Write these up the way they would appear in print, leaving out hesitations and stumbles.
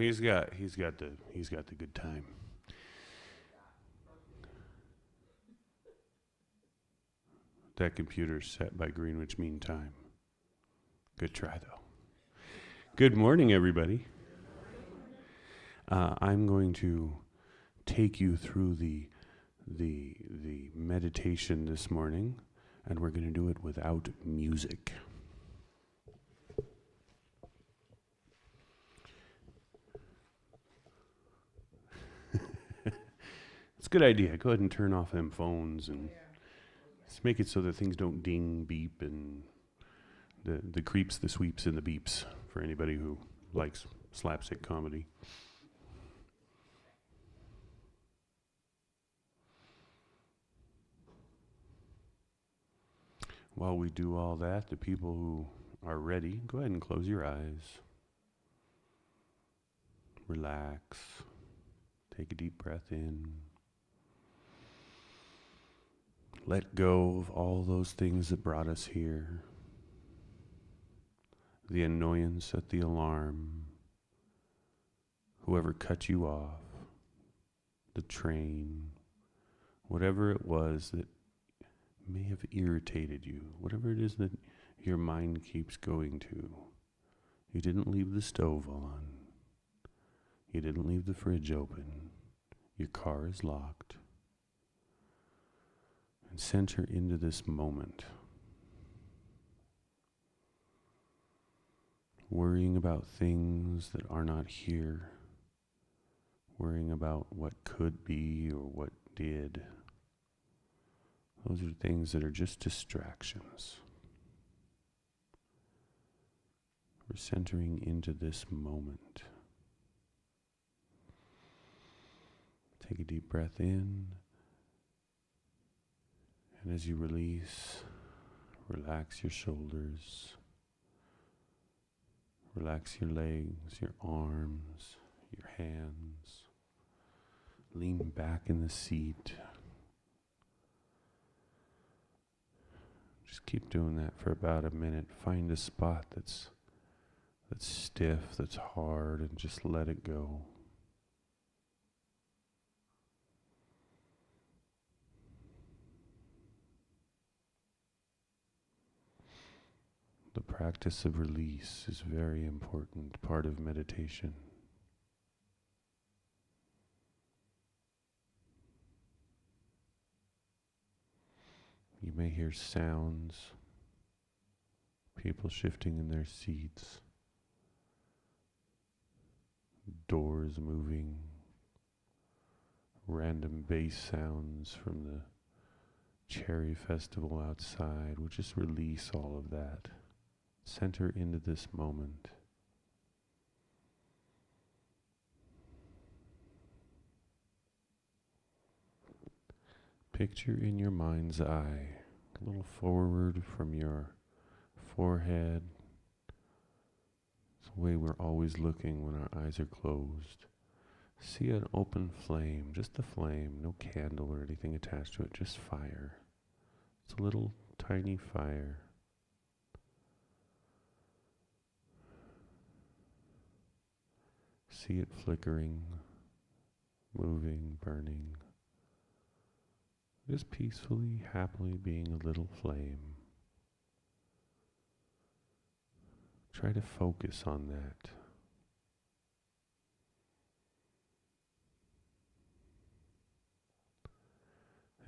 He's got the good time. That computer's set by Greenwich Mean Time. Good try, though. Good morning, everybody. I'm going to take you through the meditation this morning, and we're going to do it without music. It's a good idea. Go ahead and turn off them phones and let's make it so that things don't ding, beep, and the creeps, the sweeps, and the beeps for anybody who likes slapstick comedy. While we do all that, the people who are ready, go ahead and close your eyes. Relax. Take a deep breath in. Let go of all those things that brought us here. The annoyance at the alarm. Whoever cut you off. The train. Whatever it was that may have irritated you. Whatever it is that your mind keeps going to. You didn't leave the stove on. You didn't leave the fridge open. Your car is locked. And center into this moment. Worrying about things that are not here. Worrying about what could be or what did. Those are things that are just distractions. We're centering into this moment. Take a deep breath in. And as you release, relax your shoulders. Relax your legs, your arms, your hands. Lean back in the seat. Just keep doing that for about a minute. Find a spot that's stiff, that's hard, and just let it go. The practice of release is a very important part of meditation. You may hear sounds, people shifting in their seats, doors moving, random bass sounds from the cherry festival outside. We'll just release all of that. Center into this moment. Picture in your mind's eye, a little forward from your forehead. It's the way we're always looking when our eyes are closed. See an open flame, just a flame, no candle or anything attached to it, just fire. It's a little tiny fire. See it flickering, moving, burning. Just peacefully, happily being a little flame. Try to focus on that.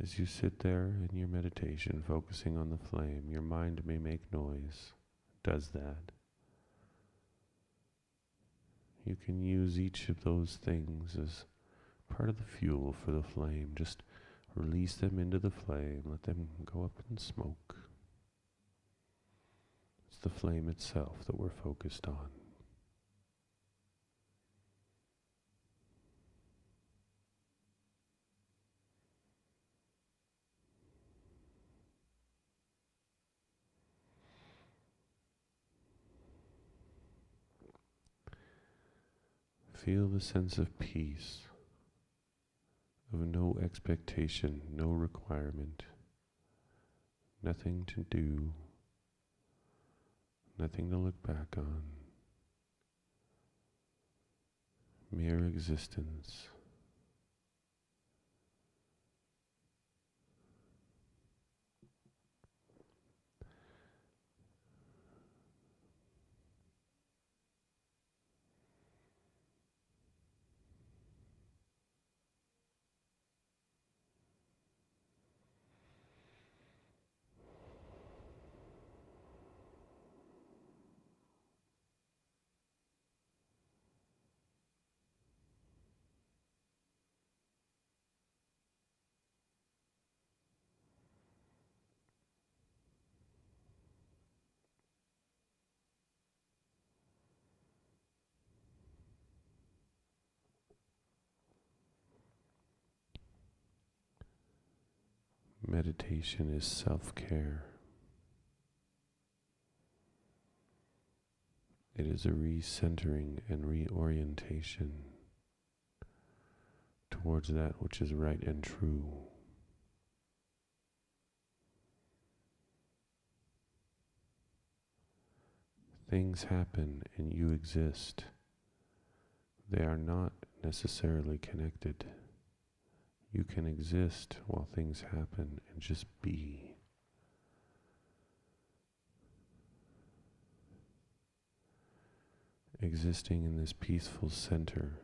As you sit there in your meditation, focusing on the flame, your mind may make noise. It does that. You can use each of those things as part of the fuel for the flame. Just release them into the flame. Let them go up in smoke. It's the flame itself that we're focused on. Feel the sense of peace, of no expectation, no requirement, nothing to do, nothing to look back on. mere existence. Meditation is self-care. It is a recentering and reorientation towards that which is right and true. Things happen and you exist. They are not necessarily connected. You can exist while things happen and just be. Existing in this peaceful center,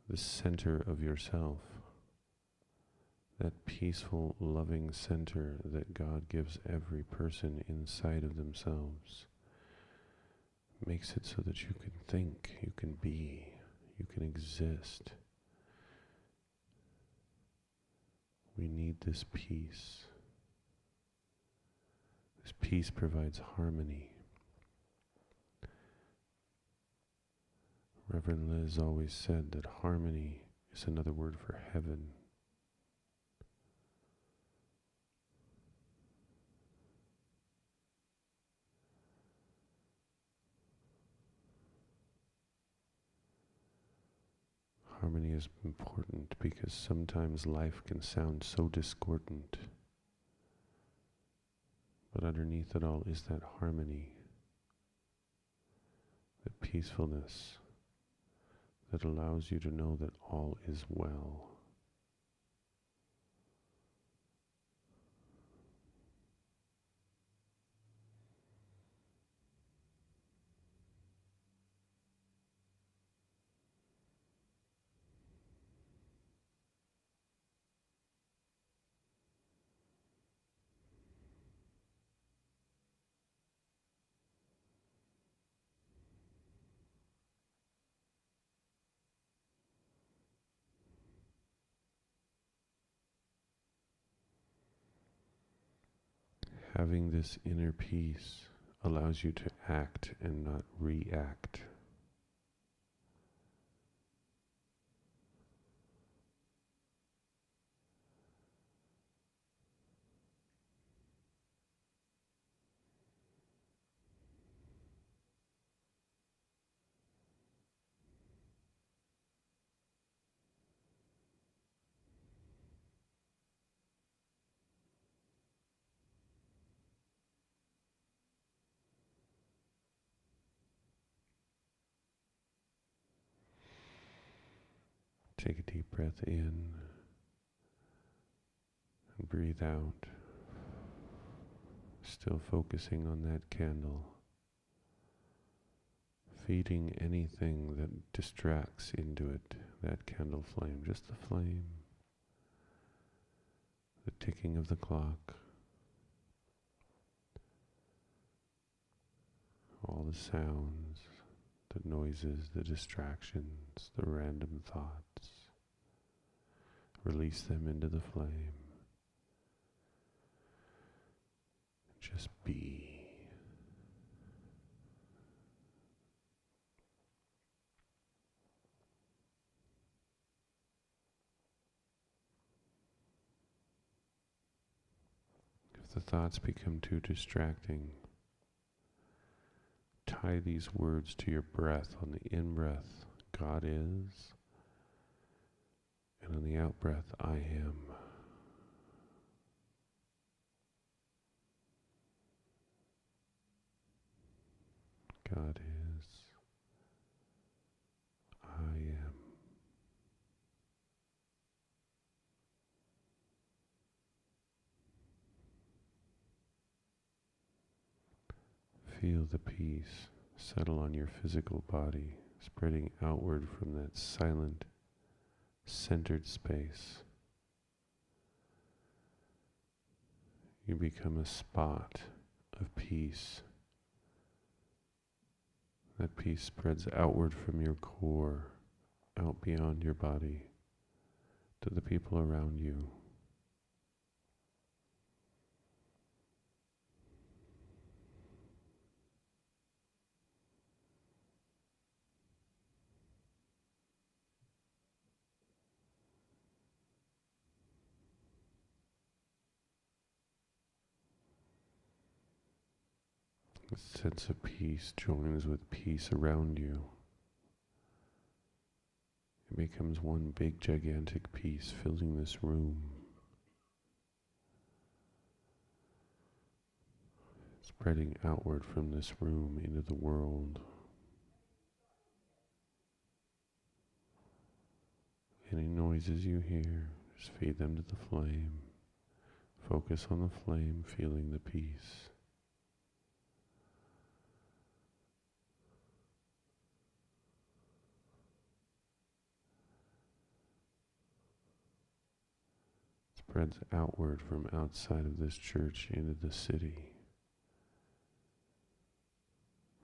the center of yourself, that peaceful, loving center that God gives every person inside of themselves, makes it so that you can think, you can be, you can exist. We need this peace. This peace provides harmony. Reverend Liz always said that harmony is another word for heaven. Harmony is important because sometimes life can sound so discordant. But underneath it all is that harmony, the peacefulness that allows you to know that all is well. Having this inner peace allows you to act and not react. Take a deep breath in and breathe out, still focusing on that candle, feeding anything that distracts into it, that candle flame, just the flame, the ticking of the clock, all the sounds, the noises, the distractions, the random thoughts. Release them into the flame. Just be. If the thoughts become too distracting, tie these words to your breath. On the in-breath, God is. And on the out-breath, I am. God is. I Feel the peace settle on your physical body, spreading outward from that silent, centered space. You become a spot of peace. That peace spreads outward from your core, out beyond your body, to the people around you. A sense of peace joins with peace around you. It becomes one big gigantic peace filling this room. Spreading outward from this room into the world. Any noises you hear, just feed them to the flame. Focus on the flame, feeling the peace. Spreads outward from outside of this church into the city.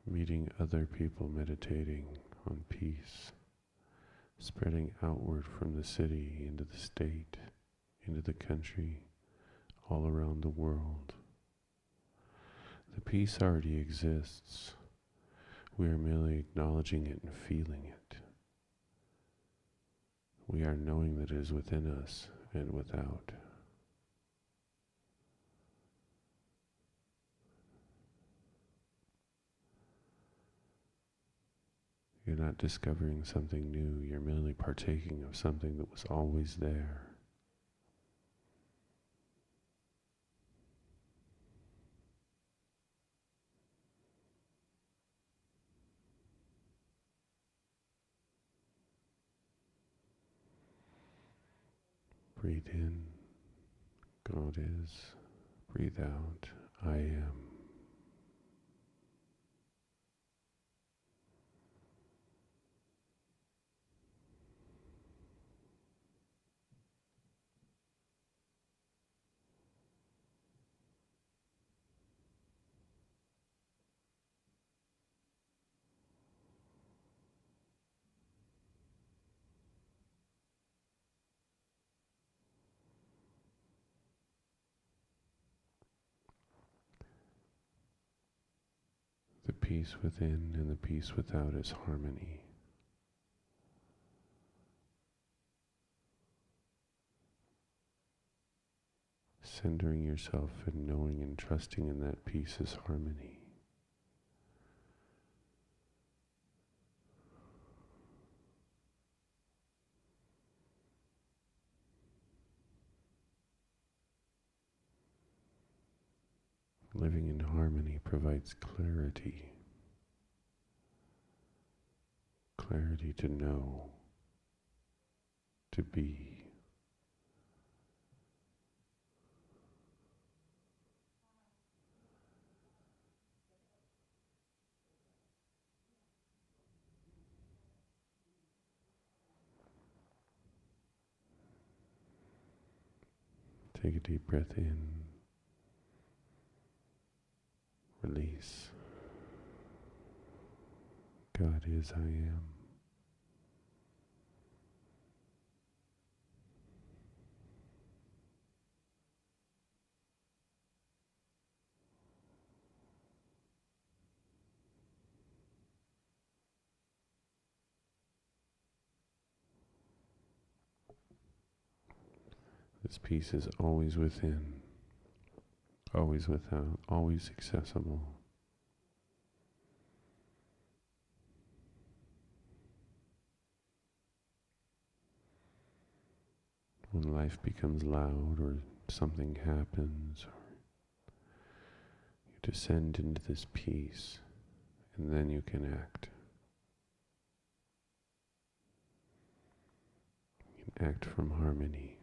Meeting other people meditating on peace. Spreading outward from the city into the state, into the country, all around the world. The peace already exists. We are merely acknowledging it and feeling it. We are knowing that it is within us and without. You're not discovering something new, you're merely partaking of something that was always there. Breathe in, God is. Breathe out, I am. The peace within and the peace without is harmony. Centering yourself and knowing and trusting in that peace is harmony. Living in harmony provides clarity. Clarity to know, to be. Take a deep breath in. Release. God is, I am. This peace is always within, always without, always accessible. When life becomes loud or something happens, or you descend into this peace, and then you can act. You can act from harmony.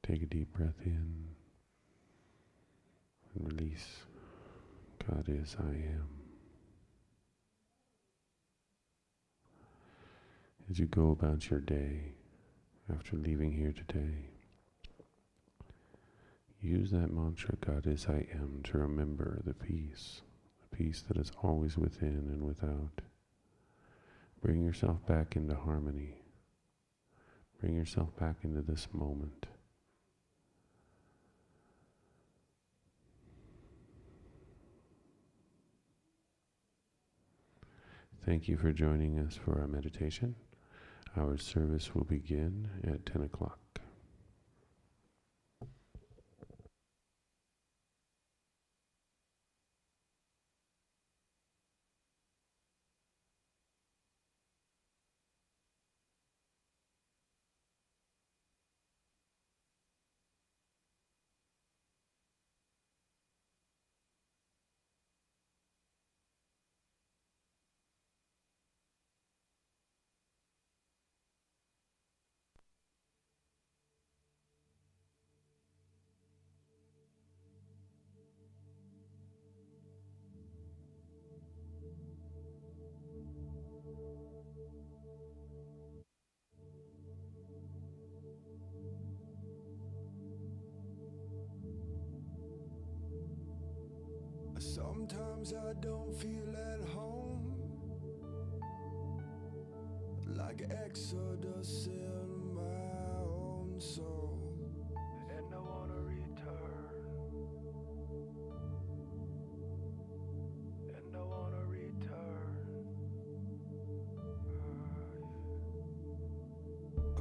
Take a deep breath in and release. God is, I am. As you go about your day after leaving here today, use that mantra, God is, I am, to remember the peace that is always within and without. Bring yourself back into harmony. Bring yourself back into this moment. Thank you for joining us for our meditation. Our service will begin at 10 o'clock. Sometimes I don't feel at home, like Exodus in my own soul, and I wanna return, and I wanna return.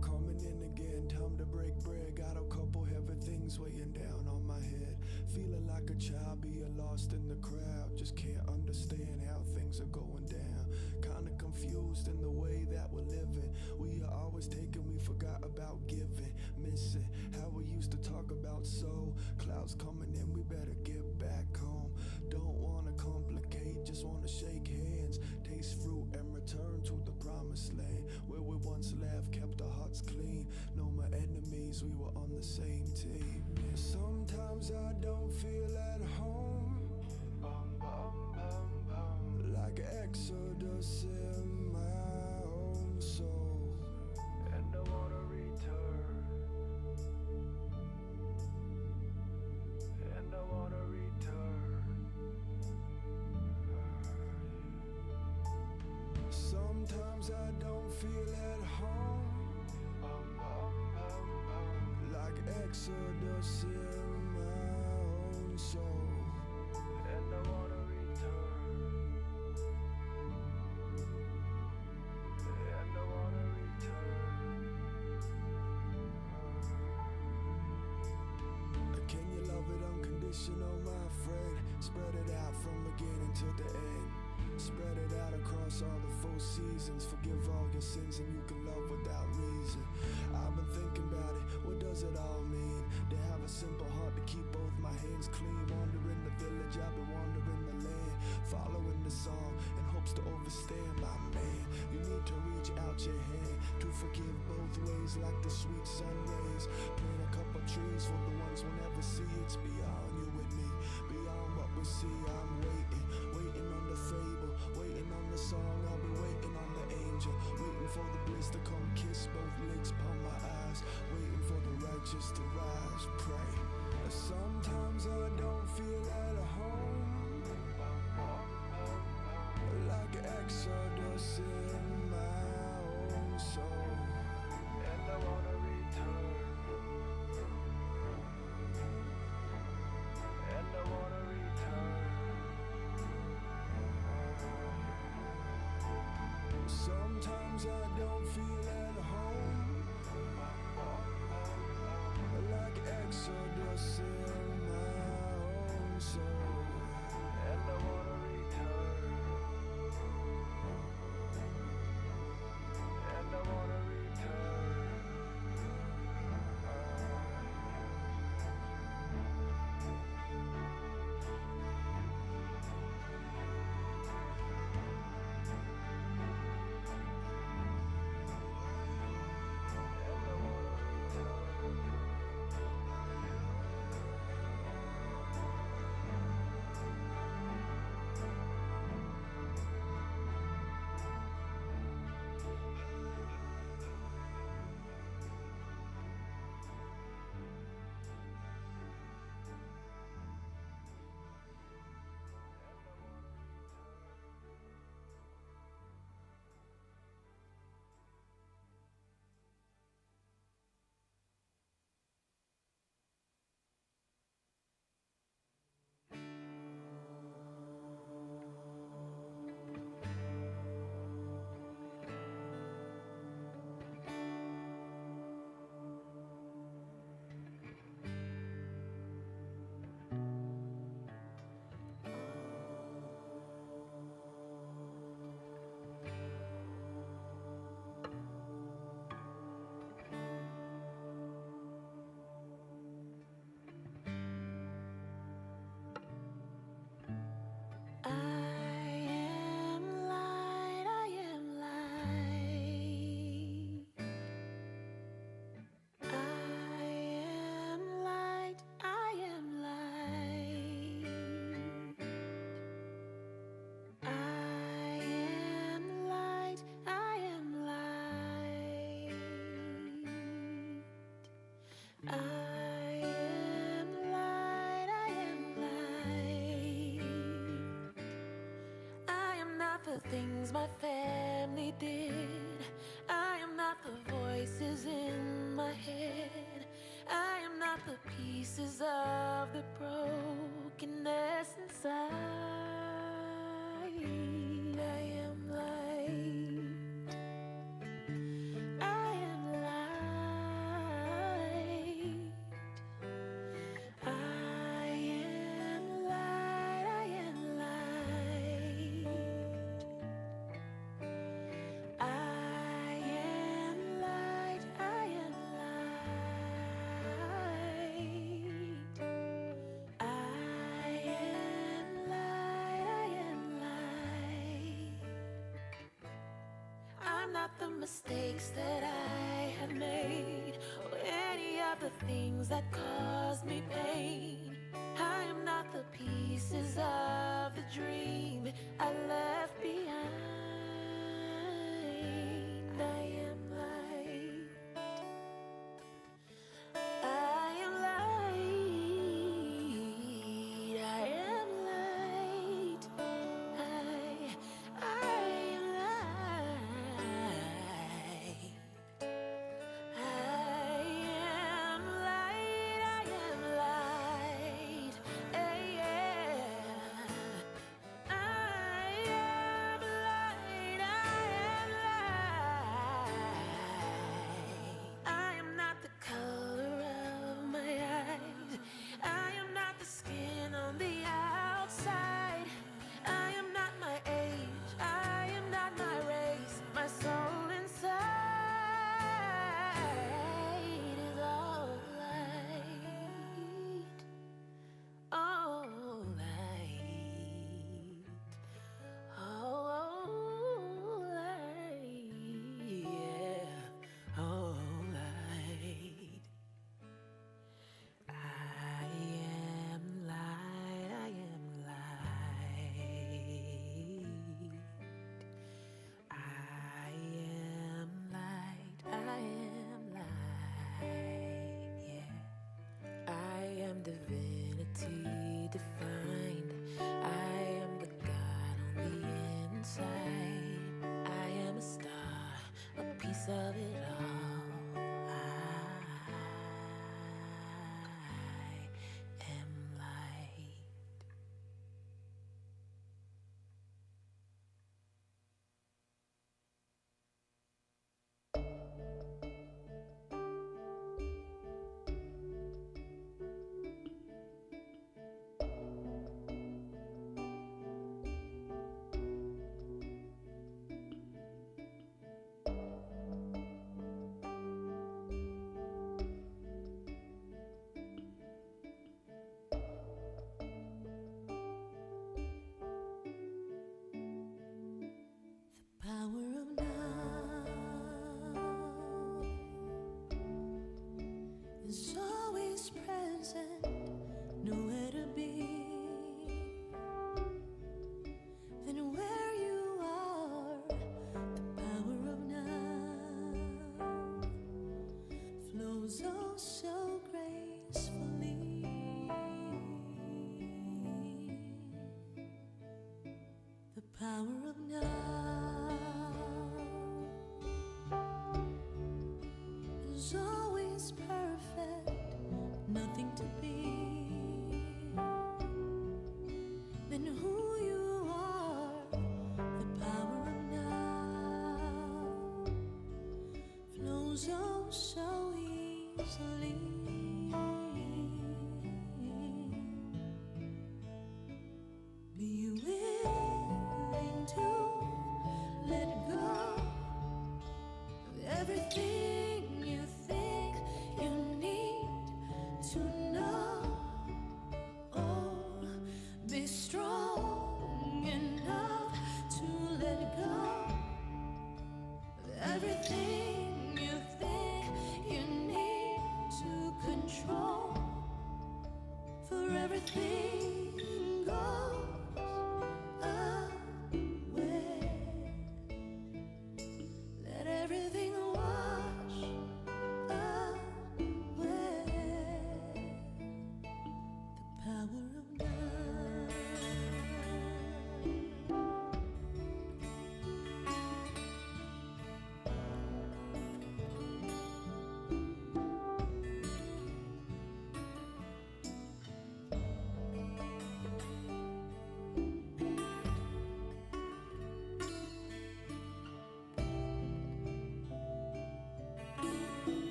Coming in again, time to break bread. Got a couple heavy things weighing down on my head. Feeling like a child being lost in the crowd. Just can't understand how things are going down. Kinda confused in the way that we're living. We are always taking, we forgot about giving. Missing how we used to talk about soul. Clouds coming in, we better get back home. Don't wanna complicate, just wanna shake hands. Taste fruit and return to the promised land. Where we once laughed, kept our hearts clean. No more enemies, we were on the same team. Yeah, sometimes I don't feel at home, like Exodus in my own soul, and I wanna return, and I wanna return. Sometimes I don't feel at home, like Exodus in my own soul, and I wanna return, and I wanna return. Can you love it unconditional, my friend? Spread it out from beginning to the end. Spread it out across all the 4 seasons. Forgive all your sins and you can love without reason. I've been thinking about it, what does it all mean? To have a simple heart, to keep both my hands clean. Wandering the village, I've been wandering the land. Following the song in hopes to overstand, my man. You need to reach out your hand to forgive both ways like the sweet sun rays. Plant a couple trees for the ones we'll never see. It's beyond you and me, beyond what we see. I'm waiting, waiting on the fable, waiting on the song. I'll be waiting on the angel, waiting for the bliss to come kiss both lids upon my eyes, waiting for the righteous to rise. Pray. Sometimes I don't feel at home, like Exodus in my own soul, and I wanna return, and I wanna return. Sometimes I don't feel at home, like Exodus in my own soul, and I wanna return, and I wanna return. the things my family did. I am not the voices in my head. I am not the pieces of the brokenness inside. I am light. I am light. I am light. I am light. I am light. I am light. I am light. I am light. I'm not the mistakes that I have made, or any of the things that caused me pain. I am not the pieces of the dream I left behind. I am light. I am light. I am light. I am light. I am light. I am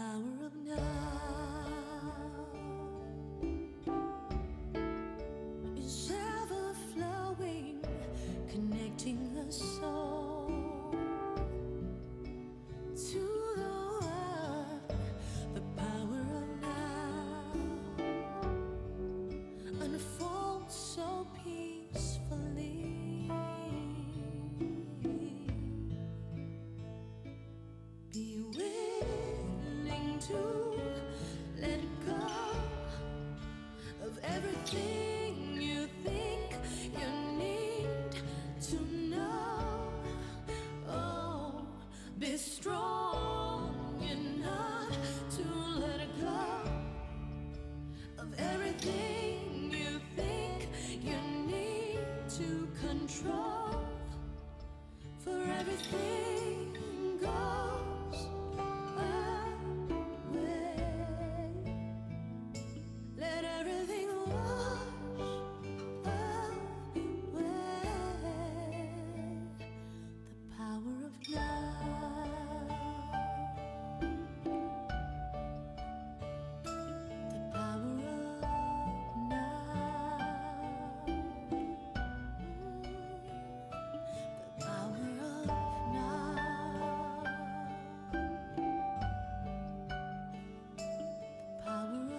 power of now is ever flowing, connecting the soul to the world. The power of now unfolds so peacefully. Be willing to let go of everything you think you need to know. Oh, be strong enough to let go of everything you think you need to control. For everything goes away. Let everything wash away. The power of now. The power of now. The power of now. The power of now.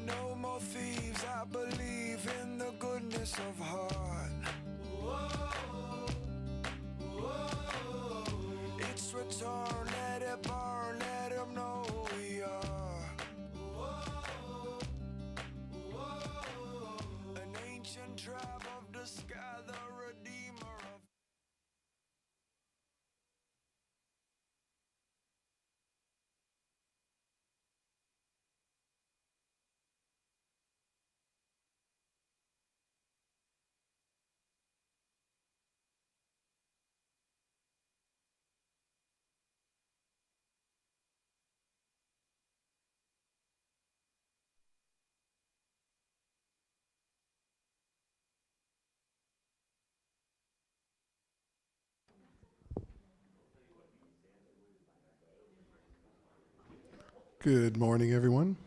No more thieves, I believe in the goodness of heart. It's return, let it burn, let them know we are an ancient tribe of the sky, the redeemer of. Good morning, everyone.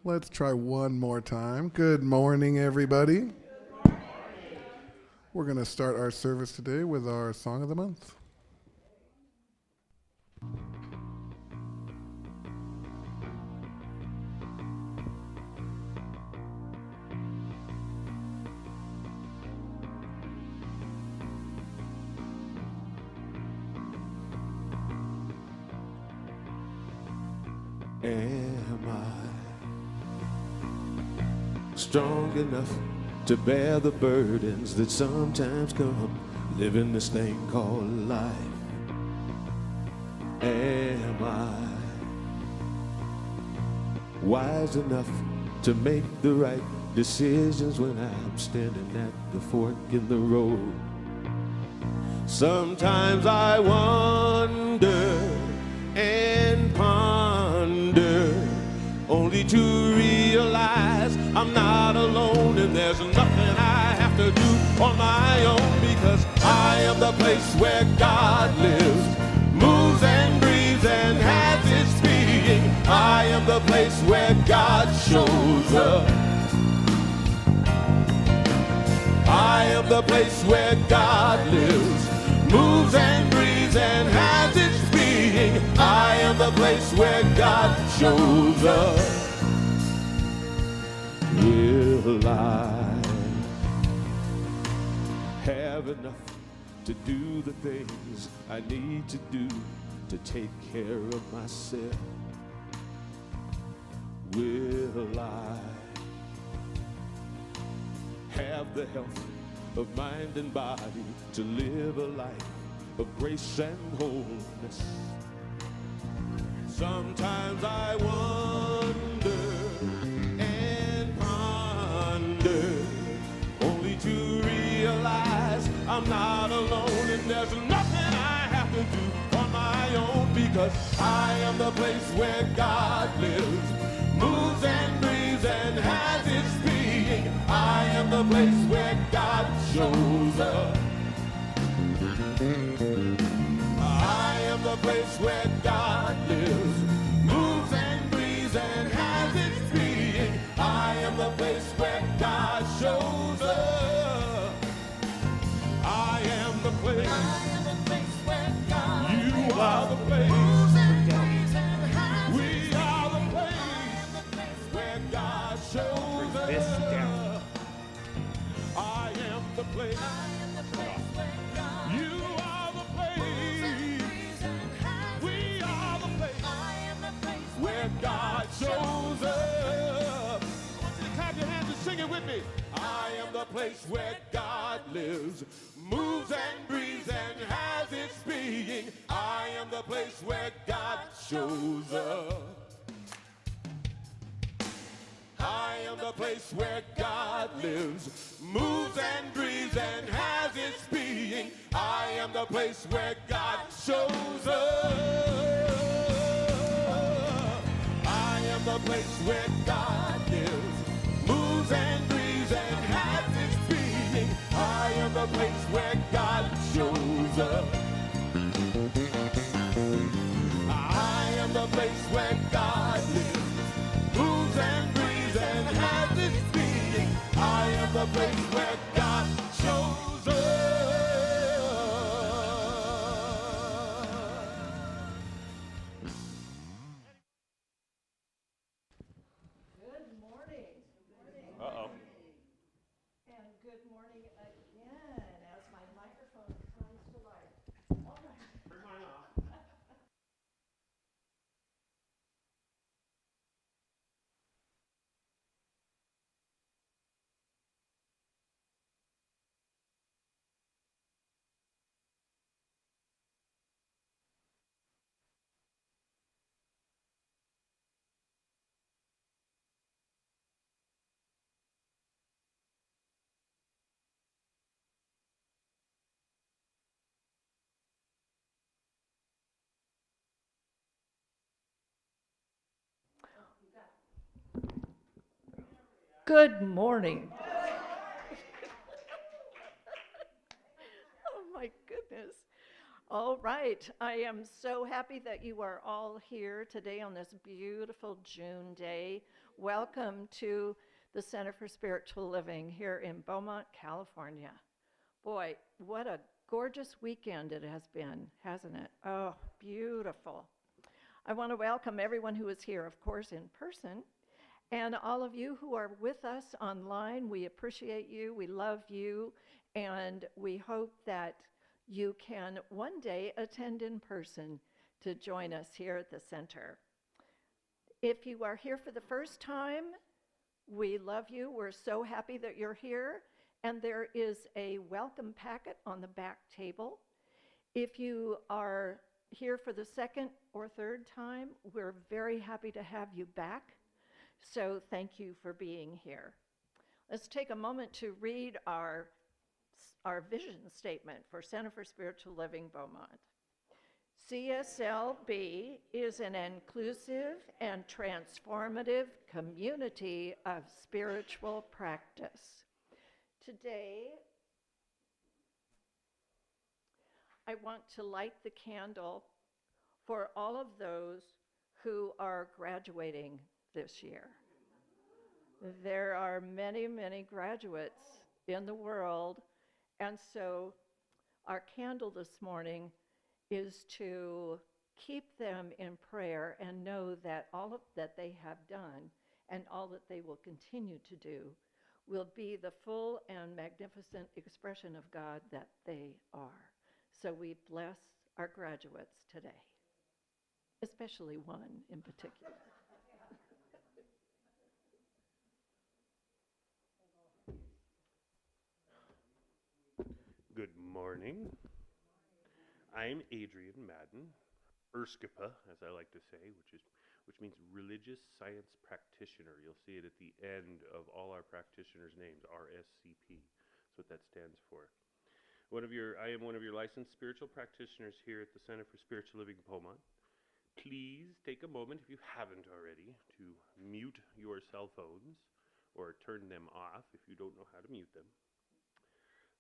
Let's try one more time. Good morning, everybody. We're going to start our service today with our Song of the Month. Am I strong enough to bear the burdens that sometimes come living this thing called life? Am I wise enough to make the right decisions when I'm standing at the fork in the road? Sometimes I wonder and ponder, only to realize I'm not alone and there's nothing I have to do on my own, because I am the place where God lives, moves and breathes and has its being. I am the place where God shows up. I am the place where God lives, moves and breathes and has its being. I am the place where God shows up. Will I have enough to do the things I need to do to take care of myself? Will I have the health of mind and body to live a life of grace and wholeness. Sometimes I wonder and ponder, only to realize I'm not alone, and there's nothing I have to do on my own, because I am the place where God lives, moves and breathes and has its being. I am the place where God shows up. I am the place where God lives, moves and breathes and has its being. I am the place where God shows up. I am the place. I am the place where God lives. You are the place. Moves and breathes and has we are the place. I am the place where God shows up. I am the place. I am the place where God you are the place. We are the place. I am the place where God shows up. I want you to clap your hands and sing it with me. I am the place where God lives, moves and breathes and has its being. I am the place where God shows up. I am the place where God lives, moves and breathes and has its being. I am the place where God shows up. I am the place where God lives, moves and breathes and has its being. I am the place where God shows up. I am the place where God lives, moves and breathes and has its being. I am the place where God shows up. Good morning. Uh-oh. And good morning again as my microphone comes to life. All right. Turn mine off. Good morning. Oh my goodness. All right. I am so happy that you are all here today on this beautiful June day. Welcome to the Center for Spiritual Living here in Beaumont, California. Boy, what a gorgeous weekend it has been, hasn't it? Oh, beautiful. I want to welcome everyone who is here, of course, in person, and all of you who are with us online. We appreciate you, we love you, and we hope that you can one day attend in person to join us here at the center. If you are here for the first time, we love you. We're so happy that you're here, and there is a welcome packet on the back table. If you are here for the second or third time, we're very happy to have you back. So thank you for being here. Let's take a moment to read our vision statement for Center for Spiritual Living Beaumont. CSLB is an inclusive and transformative community of spiritual practice. Today, I want to light the candle for all of those who are graduating this year. There are many, many graduates in the world, and so our candle this morning is to keep them in prayer and know that all of that they have done and all that they will continue to do will be the full and magnificent expression of God that they are. So we bless our graduates today, especially one in particular. morning. I'm Adrian Madden, RScP, as I like to say, which means Religious Science Practitioner. You'll see it at the end of all our practitioners' names, RScP. That's what that stands for. I am one of your licensed spiritual practitioners here at the Center for Spiritual Living Beaumont. Please take a moment, if you haven't already, to mute your cell phones or turn them off if you don't know how to mute them.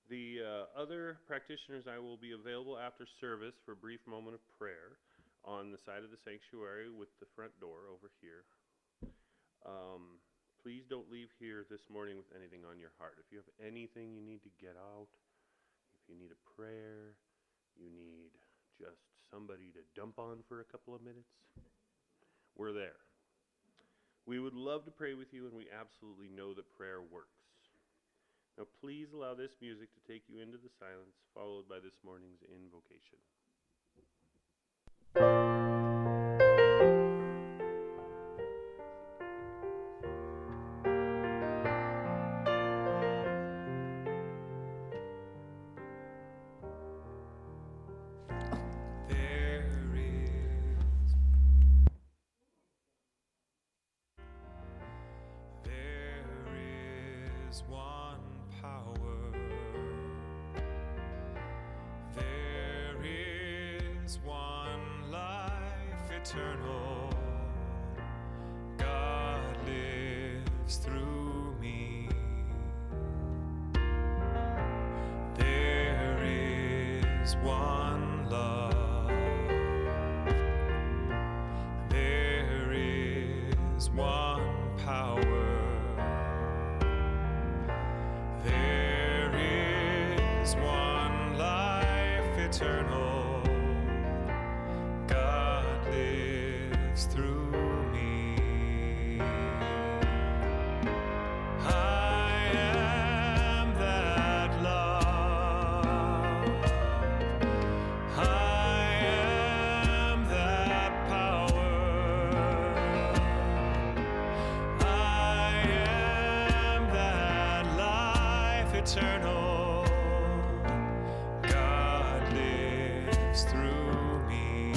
The other practitioners, I will be available after service for a brief moment of prayer on the side of the sanctuary with the front door over here. Please don't leave here this morning with anything on your heart. If you have anything you need to get out, if you need a prayer, you need just somebody to dump on for a couple of minutes, we're there. We would love to pray with you, and we absolutely know that prayer works. Now please allow this music to take you into the silence, followed by this morning's invocation. One power, there is one life eternal. God lives through me. There is one love. There is one power. Eternal, God lives through me. I am that love. I am that power. I am that life eternal. Through me,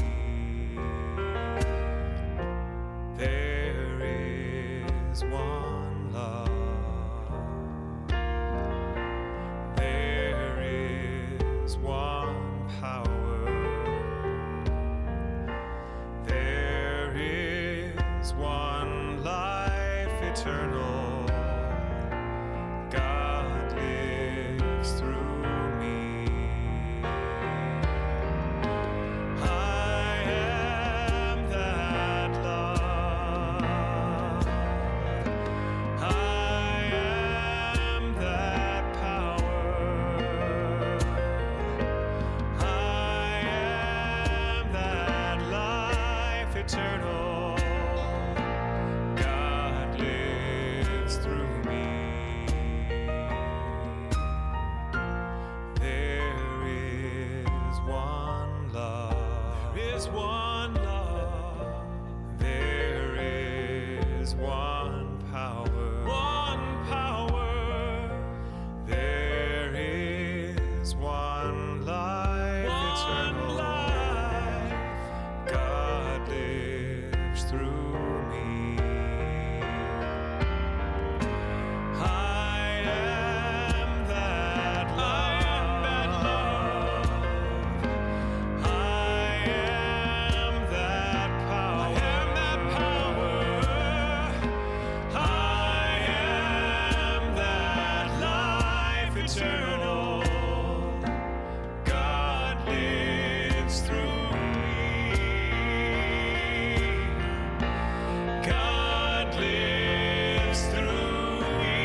there is one love, there is one power, there is one life eternal. God lives through me. Eternal, God lives through me. There is one love. There is one love. There is one power. One power. There is one life eternal. God lives through me. I am that love. I am that power. I am that power. I am that life eternal. God lives through me. God lives through me.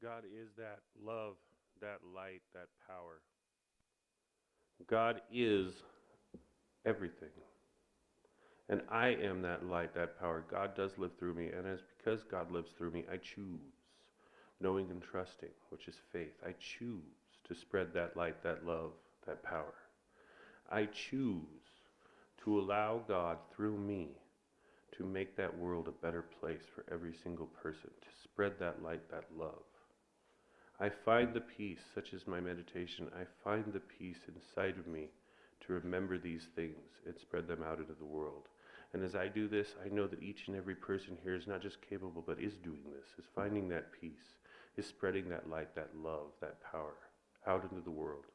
God is that love, that light, that power. God is everything. And I am that light, that power. God does live through me, and because God lives through me, I choose knowing and trusting, which is faith. I choose to spread that light, that love, that power. I choose to allow God through me to make that world a better place for every single person, to spread that light, that love. I find the peace, such as my meditation, I find the peace inside of me to remember these things and spread them out into the world. And as I do this, I know that each and every person here is not just capable, but is doing this, is finding that peace, is spreading that light, that love, that power out into the world.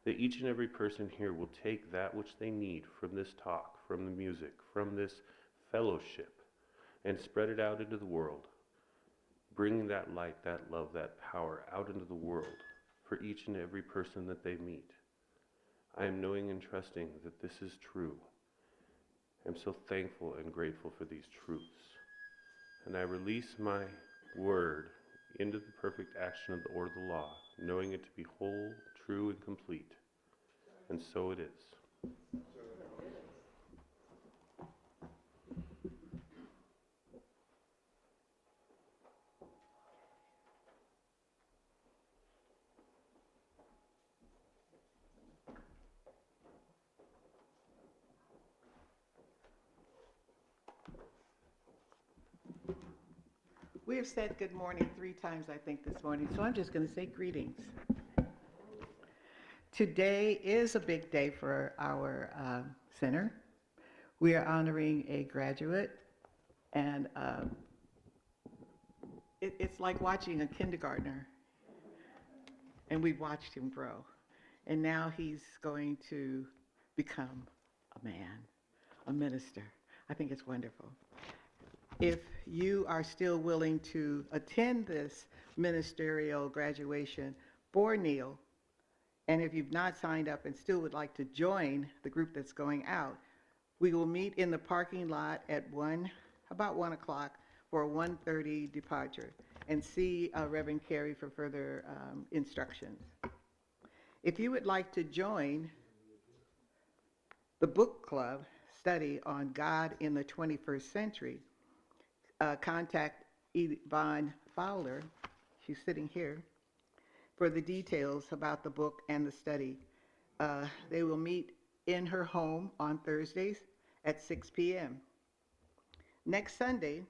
That each and every person here will take that which they need from this talk, from the music, from this fellowship, and spread it out into the world, bringing that light, that love, that power out into the world for each and every person that they meet. I am knowing and trusting that this is true. I'm so thankful and grateful for these truths. And I release my word into the perfect action of the order of the law, knowing it to be whole, true, and complete. And so it is. We have said good morning 3 times, I think, this morning, so I'm just going to say greetings. Today is a big day for our center. We are honoring a graduate, and it's like watching a kindergartner, and we watched him grow. And now he's going to become a man, a minister. I think it's wonderful. If you are still willing to attend this ministerial graduation for Neil, and if you've not signed up and still would like to join the group that's going out, we will meet in the parking lot at about 1 o'clock for a 1:30 departure, and see Reverend Carrie for further instructions. If you would like to join the book club study on God in the 21st century, contact Yvonne Fowler, she's sitting here, for the details about the book and the study. They will meet in her home on Thursdays at 6 p.m. Next Sunday,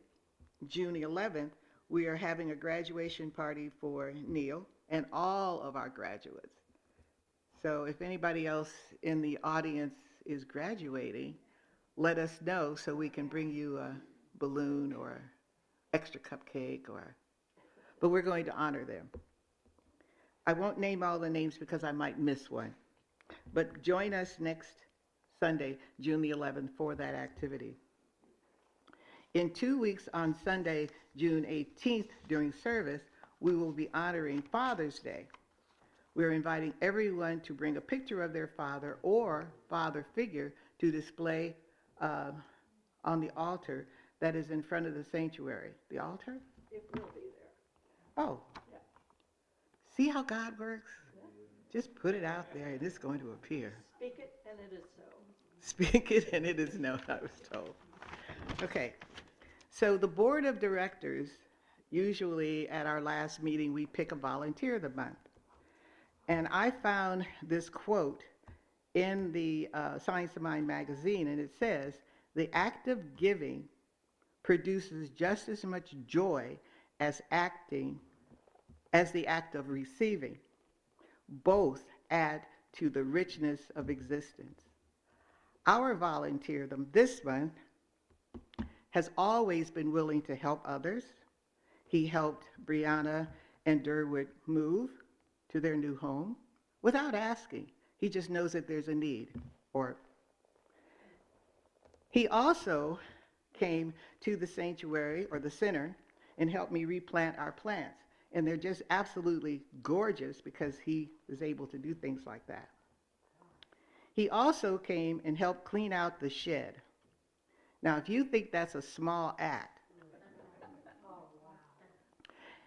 June 11th, we are having a graduation party for Neil and all of our graduates. So if anybody else in the audience is graduating, let us know so we can bring you a balloon or extra cupcake, but we're going to honor them. I won't name all the names because I might miss one, but join us next Sunday, June the 11th, for that activity. In 2 weeks on Sunday, June 18th, during service, we will be honoring Father's Day. We're inviting everyone to bring a picture of their father or father figure to display on the altar that is in front of the sanctuary. The altar? It will be there. Oh. Yeah. See how God works? Yeah. Just put it out there and it's going to appear. Speak it and it is so. Speak it and it is known, I was told. Okay. So the board of directors, usually at our last meeting, we pick a volunteer of the month. And I found this quote in the Science of Mind magazine, and it says, "The act of giving produces just as much joy as the act of receiving. Both add to the richness of existence." Our volunteer this month has always been willing to help others. He helped Brianna and Durwood move to their new home without asking. He just knows that there's a need. Or he also came to the sanctuary or the center and helped me replant our plants. And they're just absolutely gorgeous because he was able to do things like that. He also came and helped clean out the shed. Now, if you think that's a small act,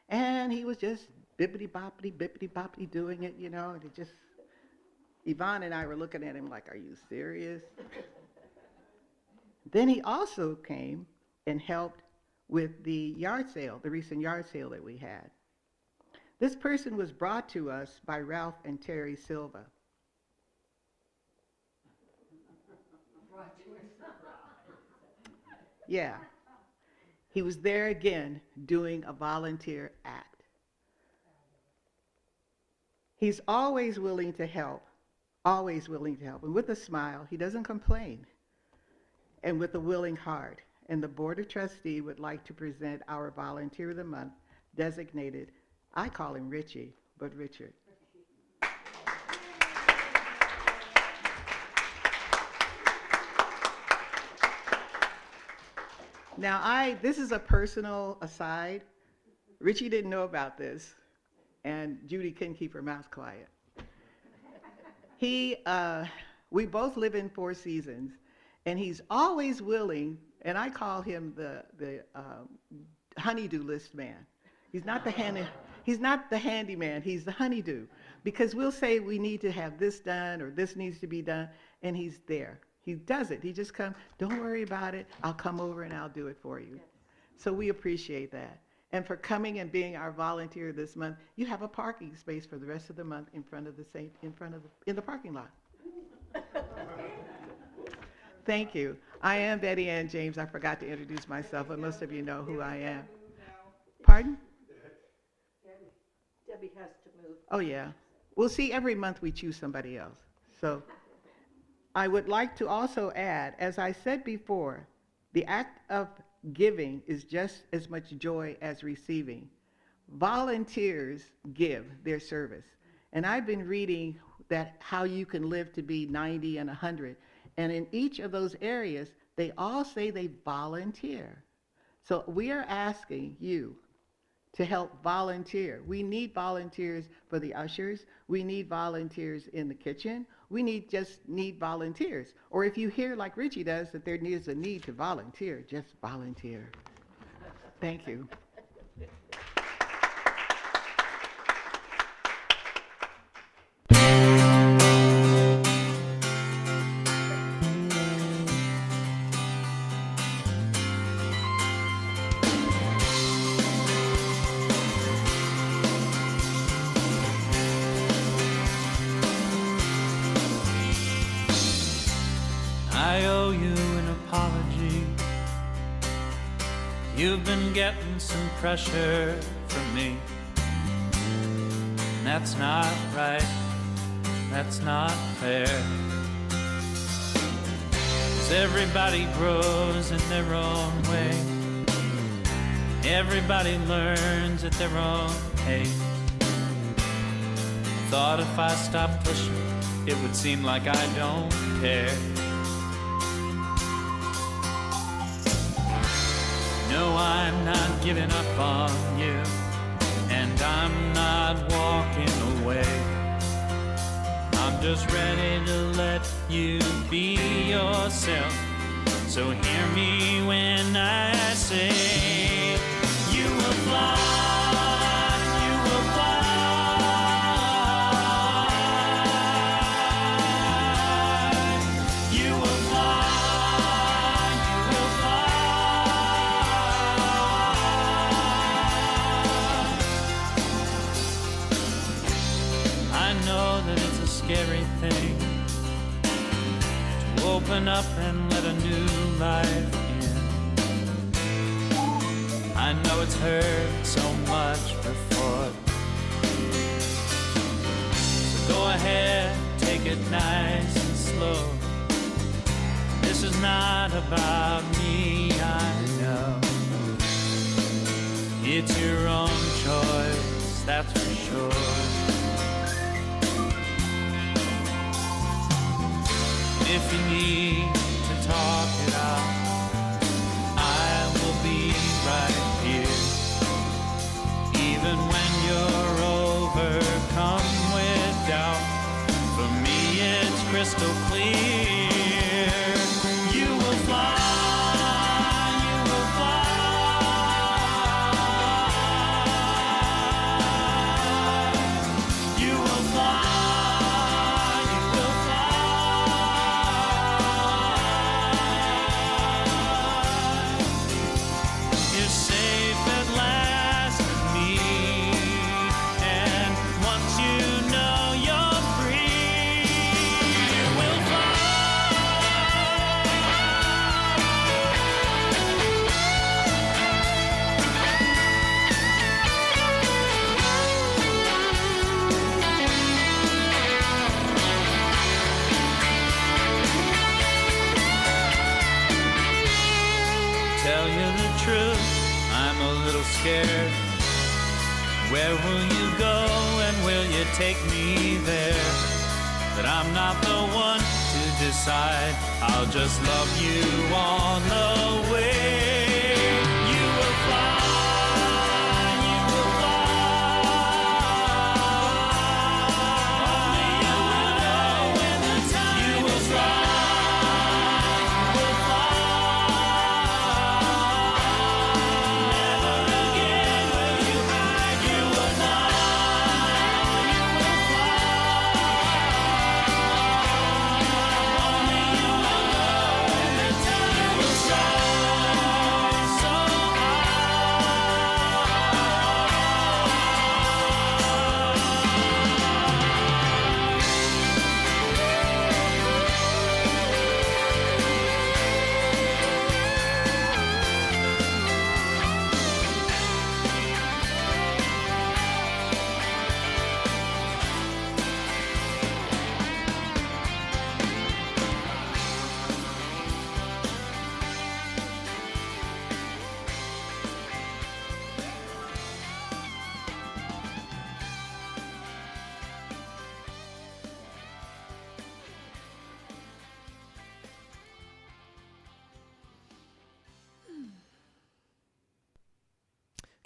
and he was just bippity-boppity doing it, you know, and it just, Yvonne and I were looking at him like, are you serious? Then he also came and helped with the yard sale, the recent yard sale that we had. This person was brought to us by Ralph and Terry Silva. Yeah. He was there again doing a volunteer act. He's always willing to help, always willing to help. And with a smile, he doesn't complain. And with a willing heart. And the Board of Trustees would like to present our Volunteer of the Month designated, I call him Richie, but Richard. Now, this is a personal aside. Richie didn't know about this, and Judy couldn't keep her mouth quiet. We both live in Four Seasons, and he's always willing, and I call him the honeydew list man. He's not the handyman, he's the honeydew. Because we'll say we need to have this done, or this needs to be done, and he's there. He does it. He just comes, don't worry about it. I'll come over and I'll do it for you. Yes. So we appreciate that. And for coming and being our volunteer this month, you have a parking space for the rest of the month in the parking lot. Thank you. I am Betty Ann James. I forgot to introduce myself, but most of you know who I am. Pardon? Debbie has to move. Oh, yeah. Well, see, every month we choose somebody else. So I would like to also add, as I said before, the act of giving is just as much joy as receiving. Volunteers give their service. And I've been reading that how you can live to be 90 and 100. And in each of those areas, they all say they volunteer. So we are asking you to help volunteer. We need volunteers for the ushers. We need volunteers in the kitchen. We just need volunteers. Or if you hear like Richie does that there is a need to volunteer, just volunteer. Thank you. I owe you an apology. You've been getting some pressure from me. And that's not right, that's not fair. 'Cause everybody grows in their own way. Everybody learns at their own pace. I thought if I stopped pushing, it would seem like I don't care. No, I'm not giving up on you, and I'm not walking away. I'm just ready to let you be yourself. So hear me when I say, you will fly, you will fly. You will fly, you will fly. I know that it's a scary thing to open up and let a new life in. I know it's hurt so much before. So go ahead, take it nice and slow. This is not about me, I know. It's your own choice, that's for sure. If you need to talk it out, I will be right here. Even when you're overcome with doubt, for me it's crystal clear. You will fly, you will fly. You will fly. You will fly. little scared. Where will you go and will you take me there? But I'm not the one to decide. I'll just love you on the way. You will fly, you will fly. Only you will know when the time you will fly. You will fly. Never again will you hide. You will fly. You will fly. Only you will know when the time you will soar so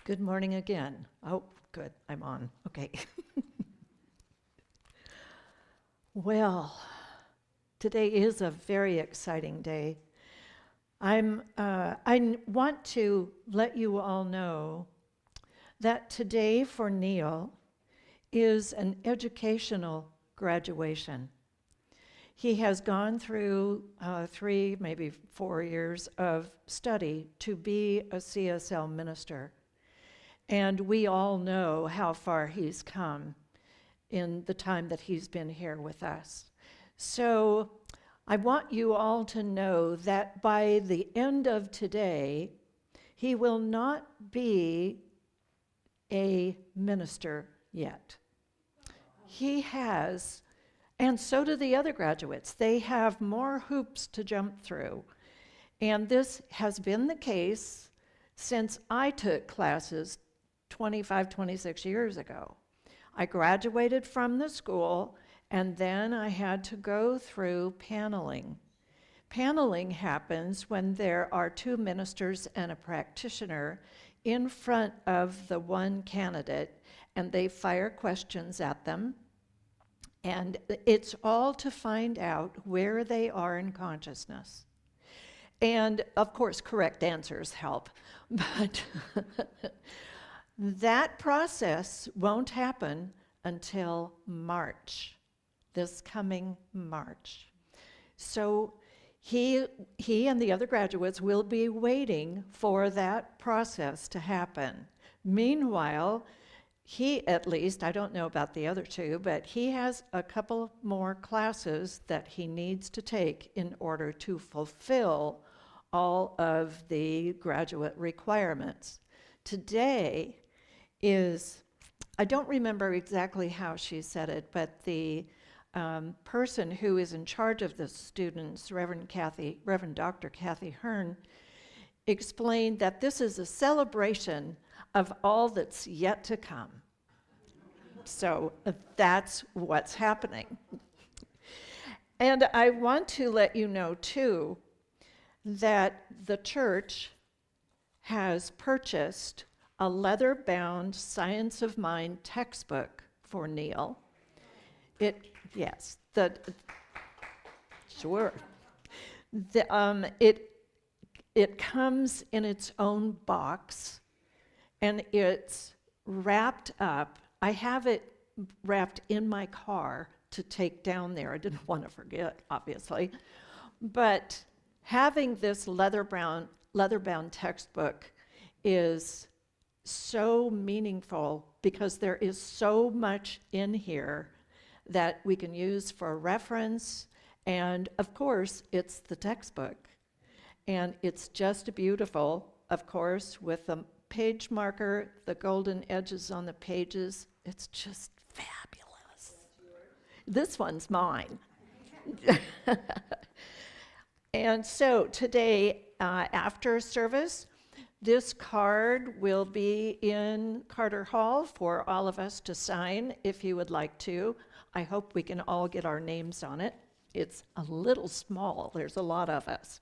Good morning again. Oh, good, I'm on. Okay. Well, today is a very exciting day. I want to let you all know that today for Neil is an educational graduation. He has gone through 3, maybe 4 years of study to be a CSL minister. And we all know how far he's come in the time that he's been here with us. So I want you all to know that by the end of today, he will not be a minister yet. He has, and so do the other graduates. They have more hoops to jump through. And this has been the case since I took classes 25, 26 years ago. I graduated from the school, and then I had to go through paneling. Paneling happens when there are 2 ministers and a practitioner in front of the one candidate, and they fire questions at them. And it's all to find out where they are in consciousness. And of course, correct answers help, but that process won't happen until March, this coming March. So he and the other graduates will be waiting for that process to happen. Meanwhile, he, at least, I don't know about the other 2, but he has a couple more classes that he needs to take in order to fulfill all of the graduate requirements. Today is, I don't remember exactly how she said it, but the person who is in charge of the students, Reverend Dr. Kathy Hearn, explained that this is a celebration of all that's yet to come. So that's what's happening. And I want to let you know, too, that the church has purchased a leather-bound Science of Mind textbook for Neil. Sure. It comes in its own box, and it's wrapped up. I have it wrapped in my car to take down there. I didn't want to forget, obviously. But having this leather-bound textbook is so meaningful because there is so much in here that we can use for reference, and of course it's the textbook, and it's just beautiful, of course, with the page marker, the golden edges on the pages. It's just fabulous. This one's mine. And so today, after service, This card will be in Carter Hall for all of us to sign if you would like to. I hope we can all get our names on it. It's a little small, there's a lot of us.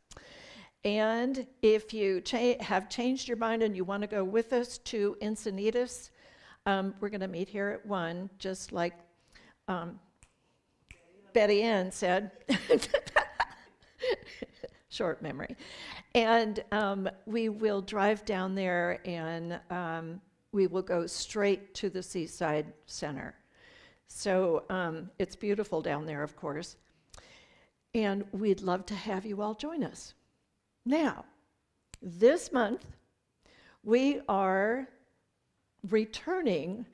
And if you have changed your mind and you want to go with us to Encinitas, we're going to meet here at 1, just like Betty Ann said. Short memory. And we will drive down there and we will go straight to the Seaside Center. So it's beautiful down there, of course. And we'd love to have you all join us. Now, this month, we are returning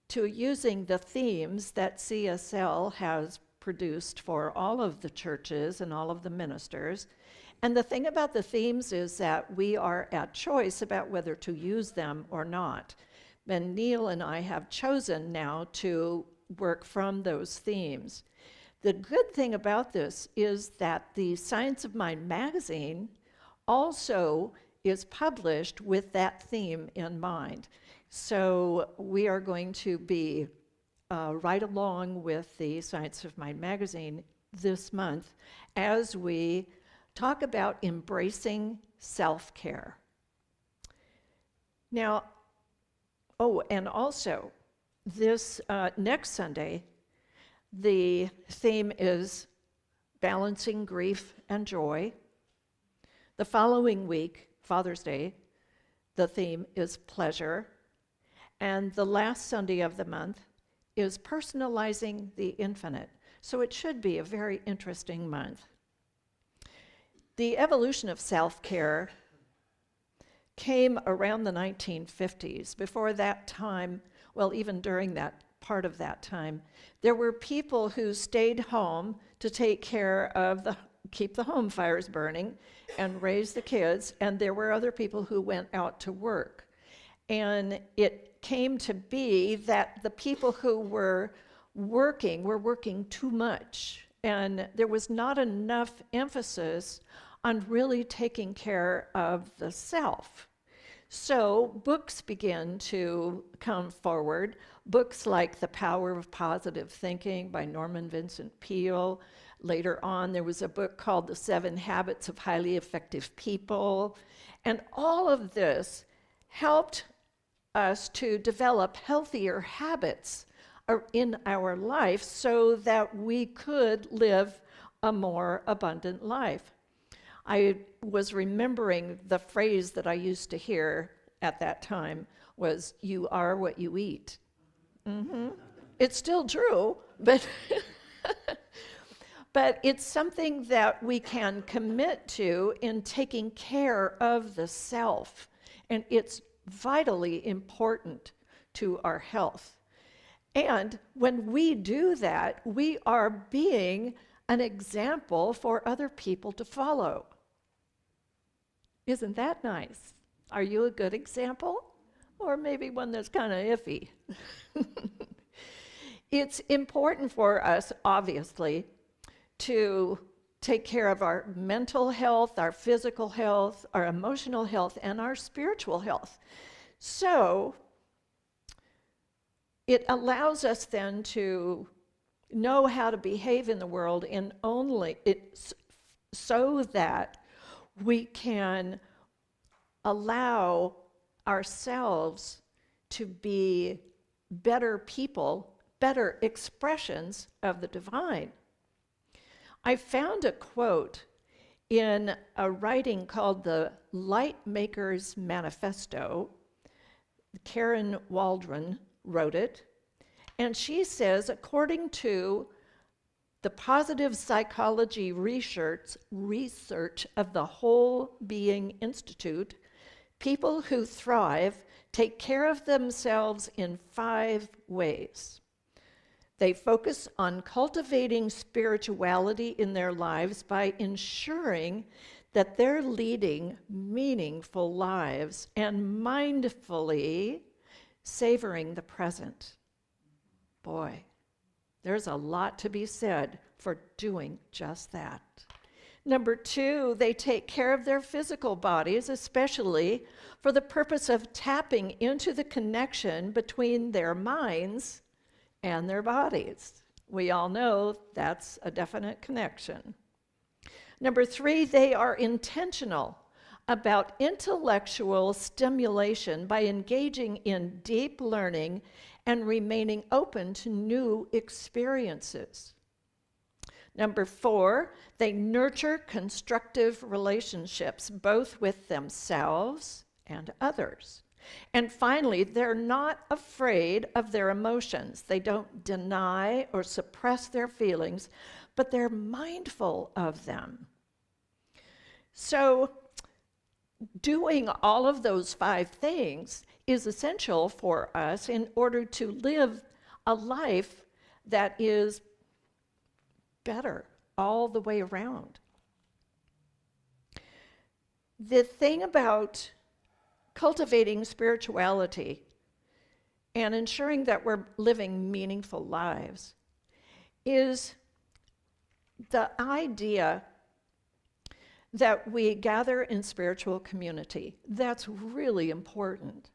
to using the themes that CSL has produced for all of the churches and all of the ministers. And the thing about the themes is that we are at choice about whether to use them or not. And Neil and I have chosen now to work from those themes. The good thing about this is that the Science of Mind magazine also is published with that theme in mind. So we are going to be right along with the Science of Mind magazine this month as we talk about embracing self-care. Now, and also this next Sunday, the theme is balancing grief and joy. The following week, Father's Day, the theme is pleasure. And the last Sunday of the month is personalizing the infinite. So it should be a very interesting month. The evolution of self-care came around the 1950s. Before that time, well, even during that part of that time, there were people who stayed home to take care of keep the home fires burning and raise the kids, and there were other people who went out to work. And it came to be that the people who were working too much, and there was not enough emphasis on really taking care of the self. So books began to come forward, books like The Power of Positive Thinking by Norman Vincent Peale. Later on, there was a book called The 7 Habits of Highly Effective People. And all of this helped us to develop healthier habits in our life so that we could live a more abundant life. I was remembering the phrase that I used to hear at that time was, "You are what you eat." It's still true, but but it's something that we can commit to in taking care of the self, and it's vitally important to our health. And when we do that, we are being an example for other people to follow. Isn't that nice? Are you a good example? Or maybe one that's kind of iffy? It's important for us, obviously, to take care of our mental health, our physical health, our emotional health, and our spiritual health. So it allows us then to know how to behave in the world so that we can allow ourselves to be better people, better expressions of the divine. I found a quote in a writing called the Lightmaker's Manifesto. Karen Waldron wrote it, and she says, according to the positive psychology research of the Whole Being Institute, people who thrive take care of themselves in 5 ways. They focus on cultivating spirituality in their lives by ensuring that they're leading meaningful lives and mindfully savoring the present. Boy, there's a lot to be said for doing just that. Number 2, they take care of their physical bodies, especially for the purpose of tapping into the connection between their minds and their bodies. We all know that's a definite connection. Number 3, they are intentional about intellectual stimulation by engaging in deep learning and remaining open to new experiences. Number 4, they nurture constructive relationships, both with themselves and others. And finally, they're not afraid of their emotions. They don't deny or suppress their feelings, but they're mindful of them. So, doing all of those 5 things is essential for us in order to live a life that is better all the way around. The thing about cultivating spirituality and ensuring that we're living meaningful lives is the idea that we gather in spiritual community. That's really important.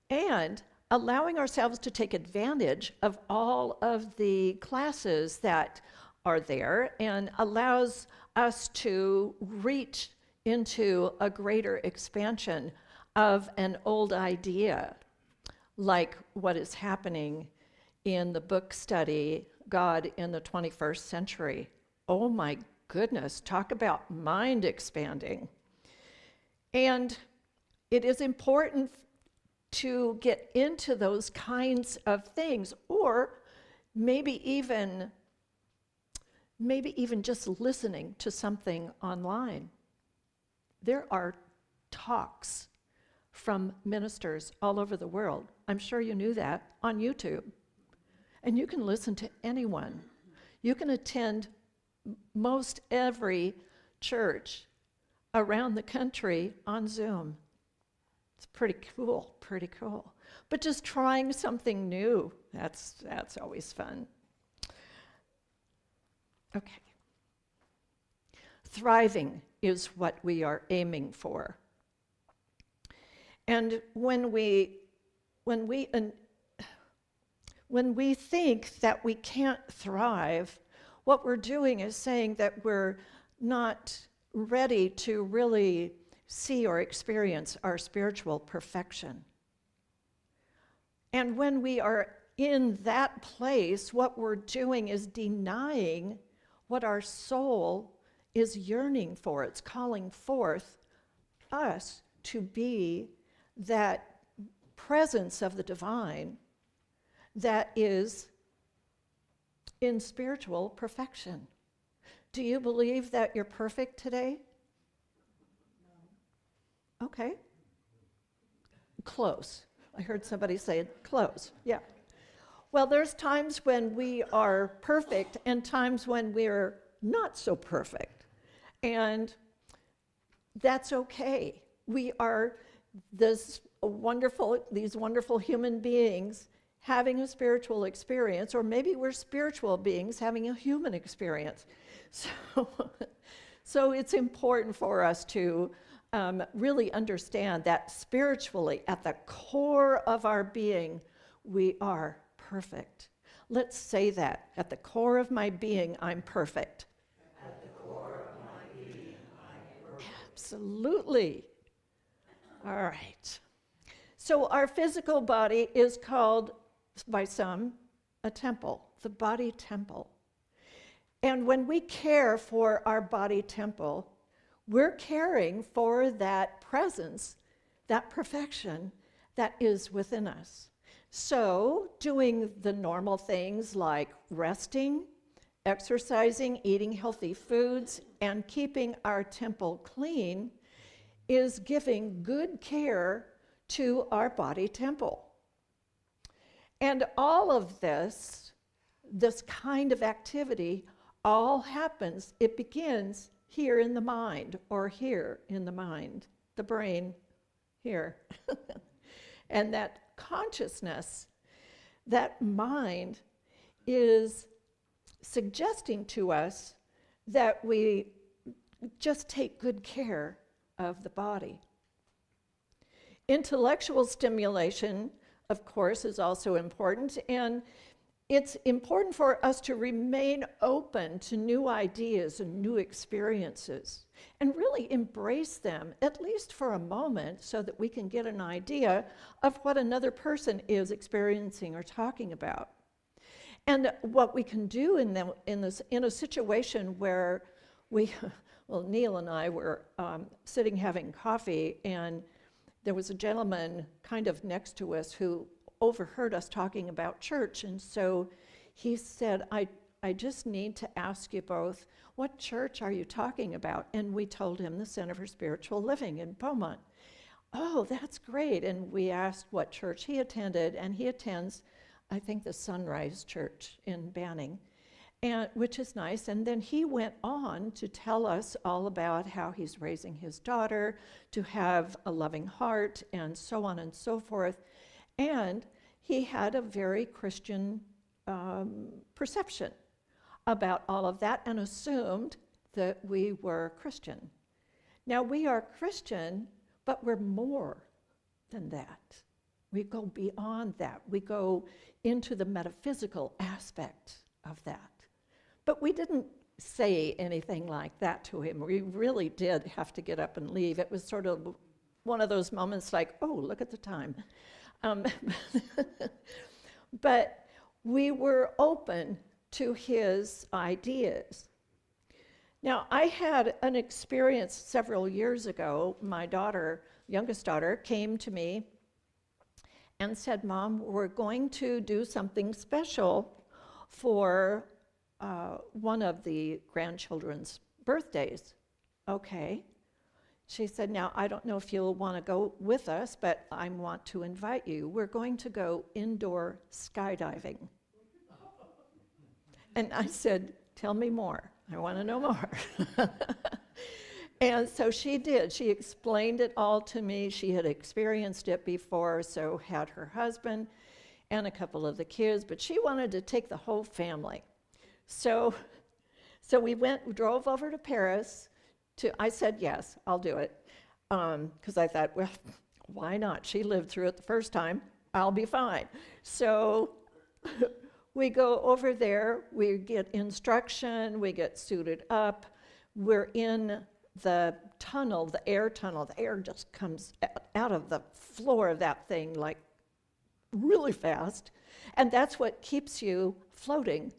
And allowing ourselves to take advantage of all of the classes that are there and allows us to reach into a greater expansion of an old idea, like what is happening in the book study, God in the 21st Century. Oh my goodness, talk about mind expanding. And it is important to get into those kinds of things, or maybe even just listening to something online. There are talks from ministers all over the world. I'm sure you knew that, on YouTube. And you can listen to anyone. You can attend most every church around the country on Zoom. It's pretty cool. But just trying something new, that's always fun. Okay. Thriving is what we are aiming for. And when we think that we can't thrive, what we're doing is saying that we're not ready to really see or experience our spiritual perfection. And when we are in that place, what we're doing is denying what our soul is yearning for. It's calling forth us to be that presence of the divine that is in spiritual perfection. Do you believe that you're perfect today? No. Okay. Close. I heard somebody say close. Yeah. Well, there's times when we are perfect and times when we're not so perfect. And that's okay. We are these wonderful human beings having a spiritual experience, or maybe we're spiritual beings having a human experience. So it's important for us to really understand that spiritually, at the core of our being, we are perfect. Let's say that. At the core of my being, I'm perfect. At the core of my being, I'm perfect. Absolutely. All right. So our physical body is called, by some, a temple, the body temple. And when we care for our body temple, we're caring for that presence, that perfection that is within us. So doing the normal things like resting, exercising, eating healthy foods, and keeping our temple clean is giving good care to our body temple. And all of this kind of activity, all happens, it begins here in the mind, or here in the mind, the brain here. And that consciousness, that mind, is suggesting to us that we just take good care of the body. Intellectual stimulation, of course, is also important, and it's important for us to remain open to new ideas and new experiences and really embrace them, at least for a moment, so that we can get an idea of what another person is experiencing or talking about. And what we can do in a situation where well, Neil and I were sitting having coffee, and there was a gentleman kind of next to us who overheard us talking about church, and so he said, I just need to ask you both, what church are you talking about? And we told him the Center for Spiritual Living in Beaumont. Oh, that's great. And we asked what church he attended, and he attends, I think, the Sunrise Church in Banning, which is nice. And then he went on to tell us all about how he's raising his daughter to have a loving heart and so on and so forth. And he had a very Christian perception about all of that and assumed that we were Christian. Now, we are Christian, but we're more than that. We go beyond that. We go into the metaphysical aspect of that. But we didn't say anything like that to him. We really did have to get up and leave. It was sort of one of those moments like, oh, look at the time. But we were open to his ideas. Now, I had an experience several years ago. My daughter, youngest daughter, came to me and said, Mom, we're going to do something special for one of the grandchildren's birthdays. Okay. She said, now, I don't know if you'll want to go with us, but I want to invite you. We're going to go indoor skydiving. And I said, tell me more. I want to know more. And so she did. She explained it all to me. She had experienced it before, so had her husband and a couple of the kids, but she wanted to take the whole family. So we drove over to Paris. I said, yes, I'll do it. Because I thought, well, why not? She lived through it the first time. I'll be fine. So we go over there. We get instruction. We get suited up. We're in the tunnel, the air tunnel. The air just comes out of the floor of that thing like really fast. And that's what keeps you floating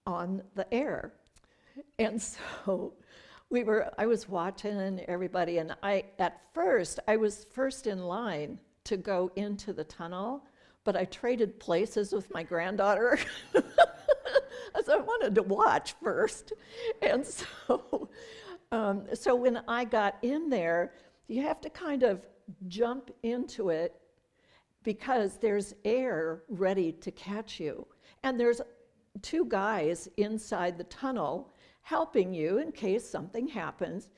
on the air. And so I was watching everybody, and I was first in line to go into the tunnel, but I traded places with my granddaughter. So I wanted to watch first. And so when I got in there, you have to kind of jump into it because there's air ready to catch you. And there's two guys inside the tunnel helping you in case something happens,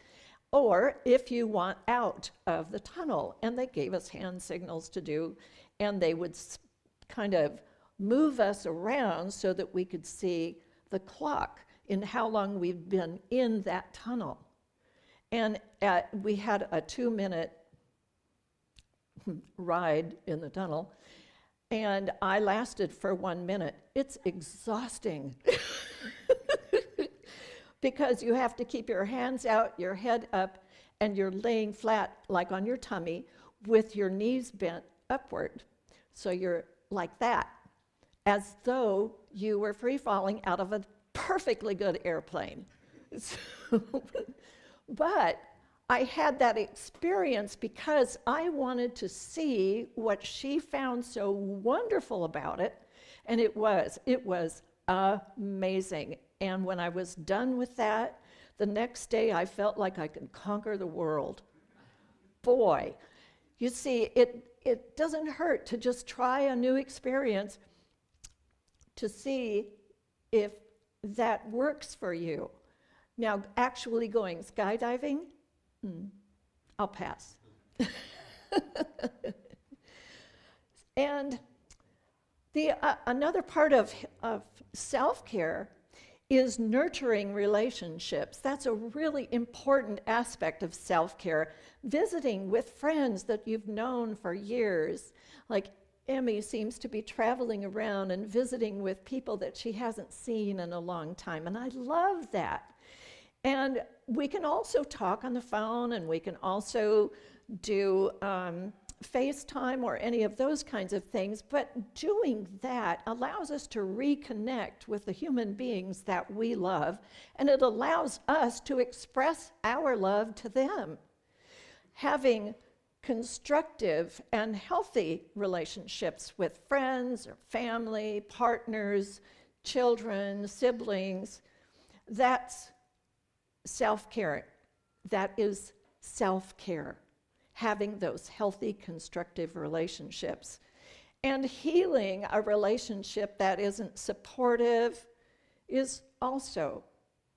or if you want out of the tunnel. And they gave us hand signals to do, and they would kind of move us around so that we could see the clock in how long we've been in that tunnel. And we had a 2-minute ride in the tunnel, and I lasted for 1 minute. It's exhausting. Because you have to keep your hands out, your head up, and you're laying flat, like on your tummy, with your knees bent upward. So you're like that, as though you were free-falling out of a perfectly good airplane. But I had that experience because I wanted to see what she found so wonderful about it, and it was amazing. And when I was done with that, the next day I felt like I could conquer the world. Boy, you see, it doesn't hurt to just try a new experience to see if that works for you. Now, actually going skydiving, I'll pass. And another part of self-care is nurturing relationships. That's a really important aspect of self-care. Visiting with friends that you've known for years. Like Emmy seems to be traveling around and visiting with people that she hasn't seen in a long time, and I love that. And we can also talk on the phone, and we can also do FaceTime or any of those kinds of things, but doing that allows us to reconnect with the human beings that we love, and it allows us to express our love to them. Having constructive and healthy relationships with friends or family, partners, children, siblings, that's self-care. That is self-care. Having those healthy, constructive relationships. And healing a relationship that isn't supportive is also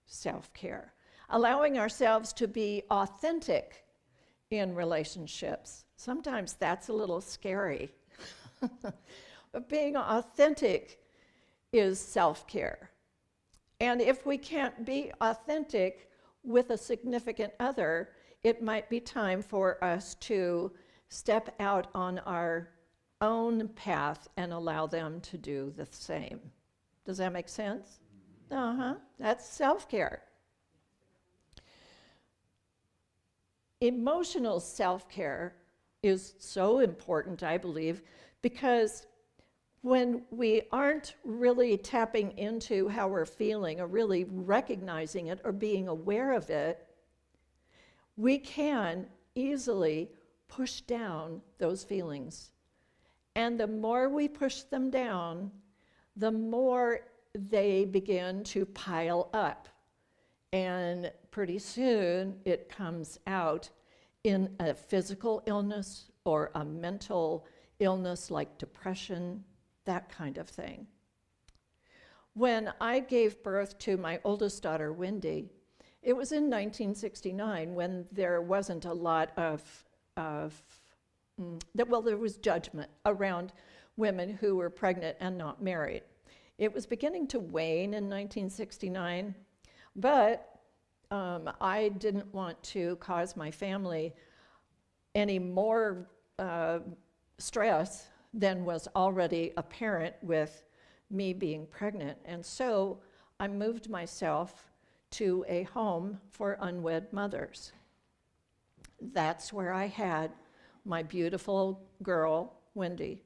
self-care. Allowing ourselves to be authentic in relationships. Sometimes that's a little scary. But being authentic is self-care. And if we can't be authentic with a significant other, it might be time for us to step out on our own path and allow them to do the same. Does that make sense? That's self-care. Emotional self-care is so important, I believe, because when we aren't really tapping into how we're feeling or really recognizing it or being aware of it, we can easily push down those feelings. And the more we push them down, the more they begin to pile up. And pretty soon it comes out in a physical illness or a mental illness like depression, that kind of thing. When I gave birth to my oldest daughter, Wendy, it was in 1969 when there wasn't a lot there was judgment around women who were pregnant and not married. It was beginning to wane in 1969, but I didn't want to cause my family any more stress than was already apparent with me being pregnant. And so I moved myself to a home for unwed mothers. That's where I had my beautiful girl, Wendy.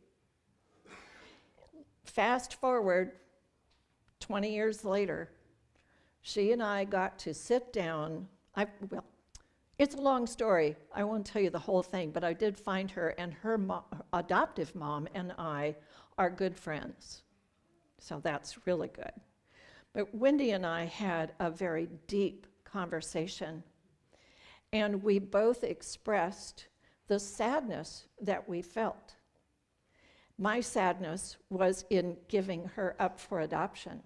Fast forward 20 years later, she and I got to sit down. It's a long story. I won't tell you the whole thing, but I did find her, and her adoptive mom and I are good friends. So that's really good. But Wendy and I had a very deep conversation, and we both expressed the sadness that we felt. My sadness was in giving her up for adoption.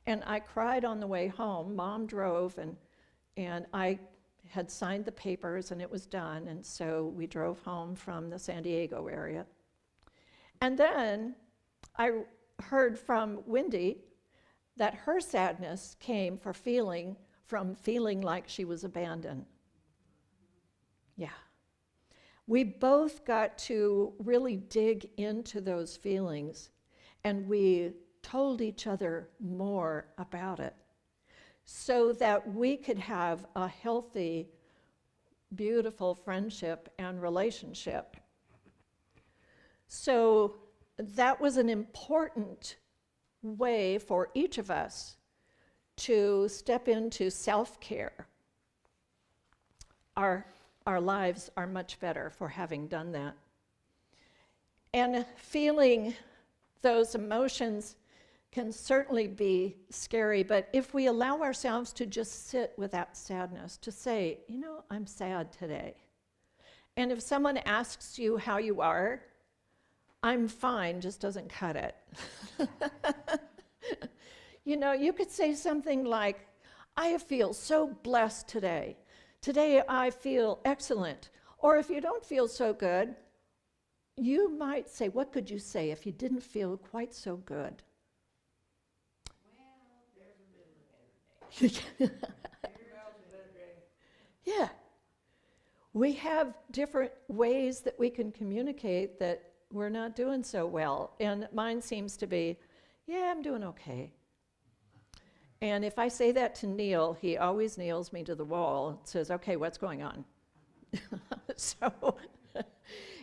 And I cried on the way home. Mom drove, and I had signed the papers, and it was done, and so we drove home from the San Diego area. And then I heard from Wendy that her sadness came from feeling like she was abandoned. Yeah. We both got to really dig into those feelings, and we told each other more about it so that we could have a healthy, beautiful friendship and relationship. So that was an important way for each of us to step into self-care. Our lives are much better for having done that. And feeling those emotions can certainly be scary, but if we allow ourselves to just sit with that sadness, to say, I'm sad today. And if someone asks you how you are, I'm fine just doesn't cut it. You could say something like, I feel so blessed today. Today I feel excellent. Or if you don't feel so good, you might say, what could you say if you didn't feel quite so good? Well, there's a Yeah. We have different ways that we can communicate that we're not doing so well. And mine seems to be, yeah, I'm doing okay. And if I say that to Neil, he always nails me to the wall and says, okay, what's going on? So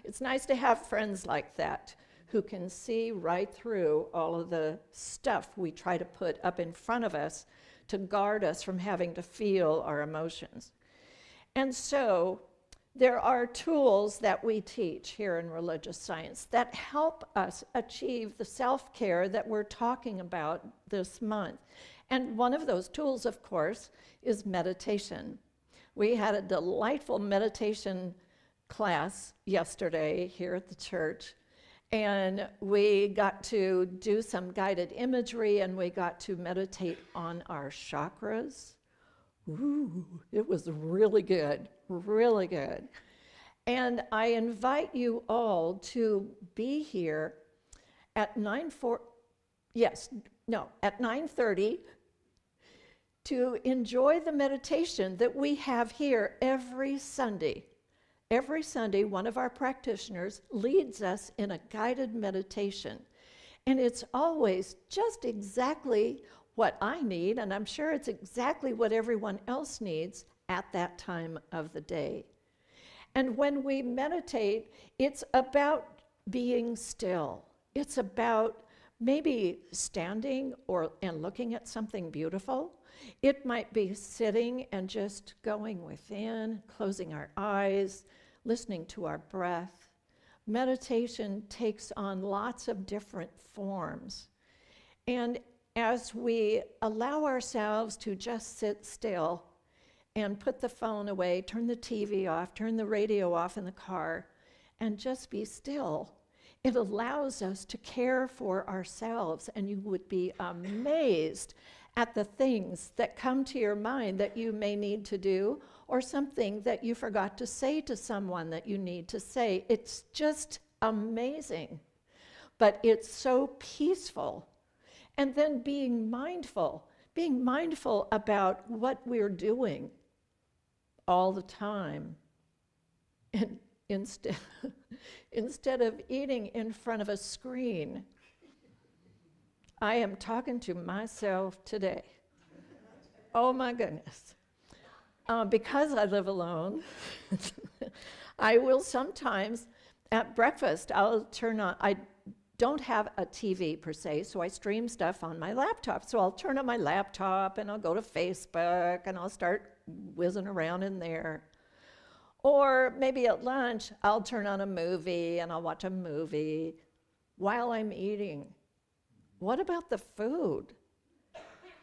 it's nice to have friends like that who can see right through all of the stuff we try to put up in front of us to guard us from having to feel our emotions. And so there are tools that we teach here in religious science that help us achieve the self-care that we're talking about this month. And one of those tools, of course, is meditation. We had a delightful meditation class yesterday here at the church, and we got to do some guided imagery, and we got to meditate on our chakras. Ooh, it was really good, really good. And I invite you all to be here at 9:30 to enjoy the meditation that we have here every Sunday. Every Sunday, one of our practitioners leads us in a guided meditation. And it's always just exactly what I need, and I'm sure it's exactly what everyone else needs at that time of the day. And when we meditate, it's about being still. It's about maybe standing and looking at something beautiful. It might be sitting and just going within, closing our eyes, listening to our breath. Meditation takes on lots of different forms. And as we allow ourselves to just sit still and put the phone away, turn the TV off, turn the radio off in the car, and just be still, it allows us to care for ourselves. And you would be amazed at the things that come to your mind that you may need to do, or something that you forgot to say to someone that you need to say. It's just amazing, but it's so peaceful. And then being mindful about what we're doing all the time. And instead of eating in front of a screen, I am talking to myself today. Oh my goodness. Because I live alone, I will sometimes, at breakfast, I'll turn on, I don't have a TV per se, so I stream stuff on my laptop. So I'll turn on my laptop and I'll go to Facebook and I'll start whizzing around in there. Or maybe at lunch, I'll turn on a movie and I'll watch a movie while I'm eating. What about the food?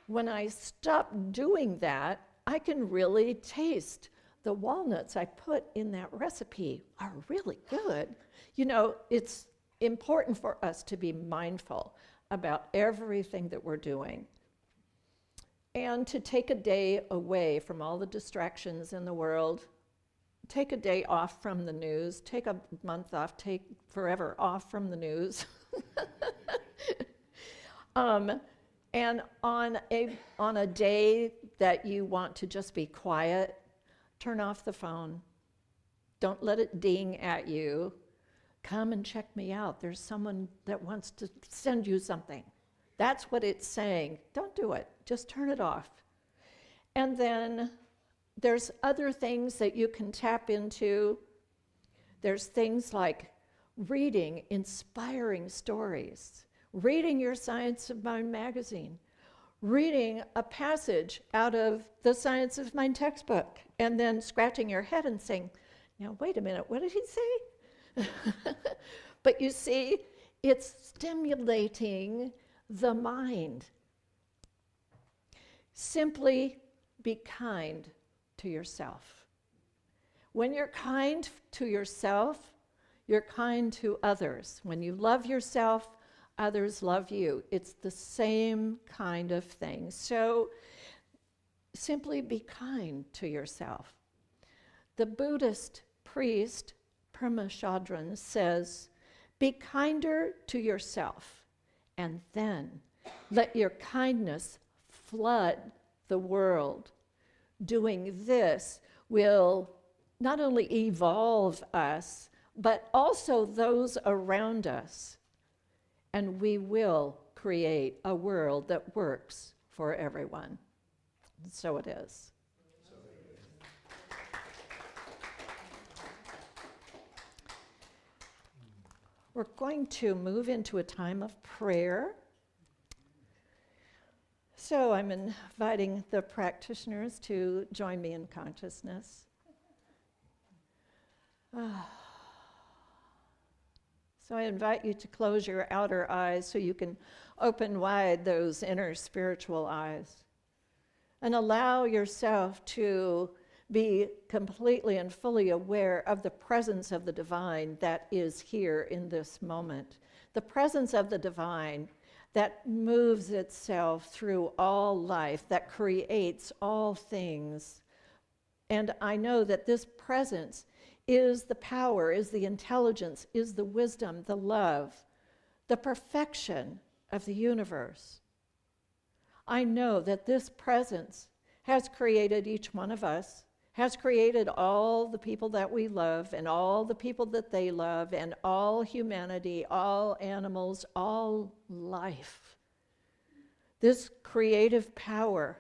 When I stop doing that, I can really taste the walnuts I put in that recipe are really good. You know, it's important for us to be mindful about everything that we're doing and to take a day away from all the distractions in the world. Take a day off from the news, take a month off, take forever off from the news. And on a day that you want to just be quiet, turn off the phone. Don't let it ding at you. Come and check me out. There's someone that wants to send you something. That's what it's saying. Don't do it. Just turn it off. And then there's other things that you can tap into. There's things like reading inspiring stories, reading your Science of Mind magazine, reading a passage out of the Science of Mind textbook, and then scratching your head and saying, now wait a minute, what did he say? But you see, it's stimulating the mind. Simply be kind to yourself. When you're kind to yourself, you're kind to others. When you love yourself, others love you. It's the same kind of thing. So simply be kind to yourself. The Buddhist priest Paramahansa says, be kinder to yourself, and then let your kindness flood the world. Doing this will not only evolve us, but also those around us. And we will create a world that works for everyone. And so it is. We're going to move into a time of prayer. So I'm inviting the practitioners to join me in consciousness. So I invite you to close your outer eyes so you can open wide those inner spiritual eyes and allow yourself to be completely and fully aware of the presence of the divine that is here in this moment. The presence of the divine that moves itself through all life, that creates all things. And I know that this presence is the power, is the intelligence, is the wisdom, the love, the perfection of the universe. I know that this presence has created each one of us, has created all the people that we love and all the people that they love and all humanity, all animals, all life. This creative power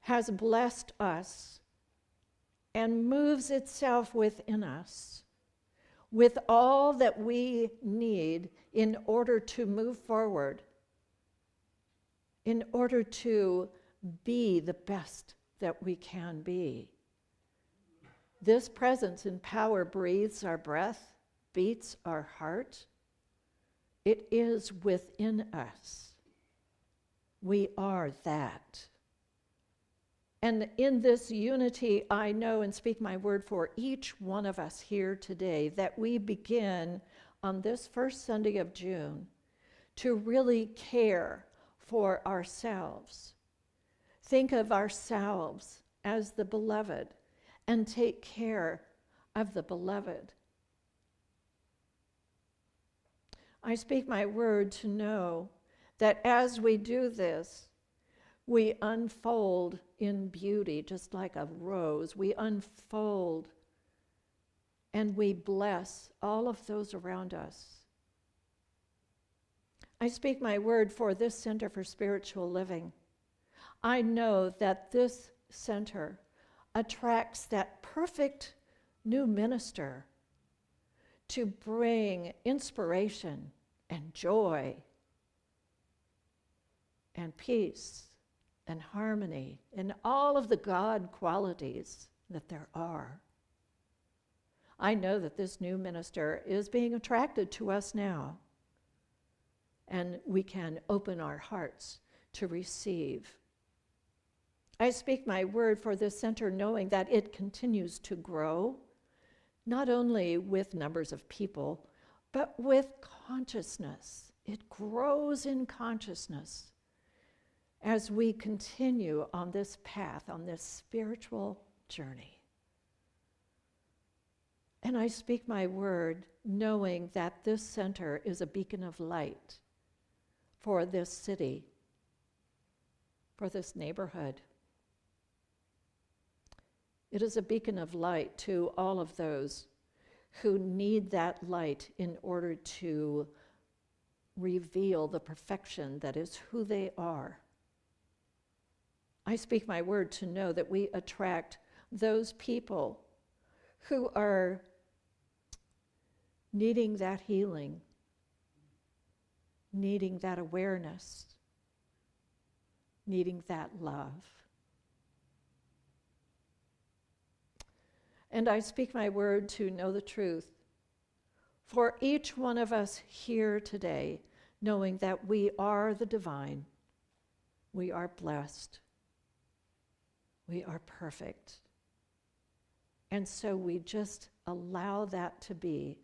has blessed us and moves itself within us with all that we need in order to move forward, in order to be the best that we can be. This presence and power breathes our breath, beats our heart. It is within us. We are that. And in this unity, I know and speak my word for each one of us here today that we begin on this first Sunday of June to really care for ourselves. Think of ourselves as the beloved and take care of the beloved. I speak my word to know that as we do this, we unfold in beauty, just like a rose. We unfold and we bless all of those around us. I speak my word for this Center for Spiritual Living. I know that this center attracts that perfect new minister to bring inspiration and joy and peace and harmony and all of the God qualities that there are. I know that this new minister is being attracted to us now, and we can open our hearts to receive. I speak my word for this center knowing that it continues to grow, not only with numbers of people, but with consciousness. It grows in consciousness as we continue on this path, on this spiritual journey. And I speak my word knowing that this center is a beacon of light for this city, for this neighborhood. It is a beacon of light to all of those who need that light in order to reveal the perfection that is who they are. I speak my word to know that we attract those people who are needing that healing, needing that awareness, needing that love. And I speak my word to know the truth for each one of us here today, knowing that we are the divine, we are blessed, we are perfect. And so we just allow that to be.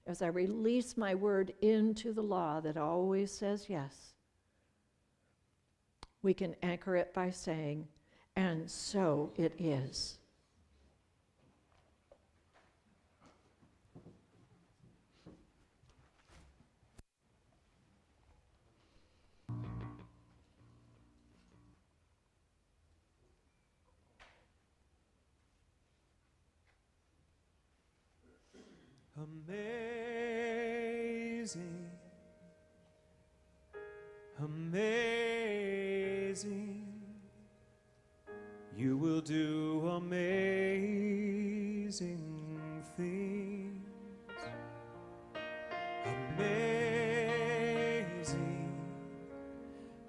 As I release my word into the law that always says yes, we can anchor it by saying, and so it is. Amazing, amazing, you will do amazing things. Amazing,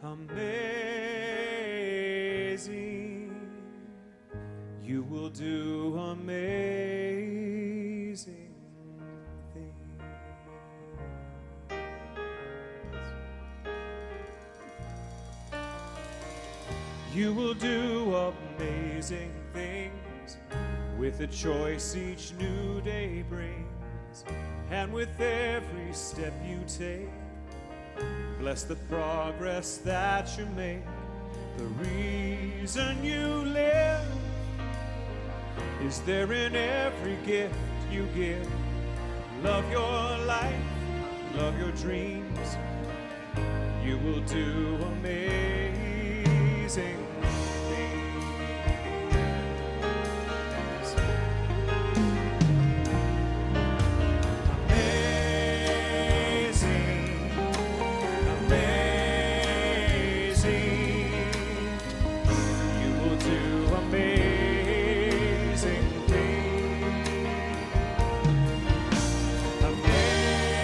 amazing, you will do amazing things. You will do amazing things with the choice each new day brings, and with every step you take. Bless the progress that you make, the reason you live is there in every gift you give. Love your life, love your dreams, you will do amazing things. Amazing, amazing, you will do amazing things. Amazing,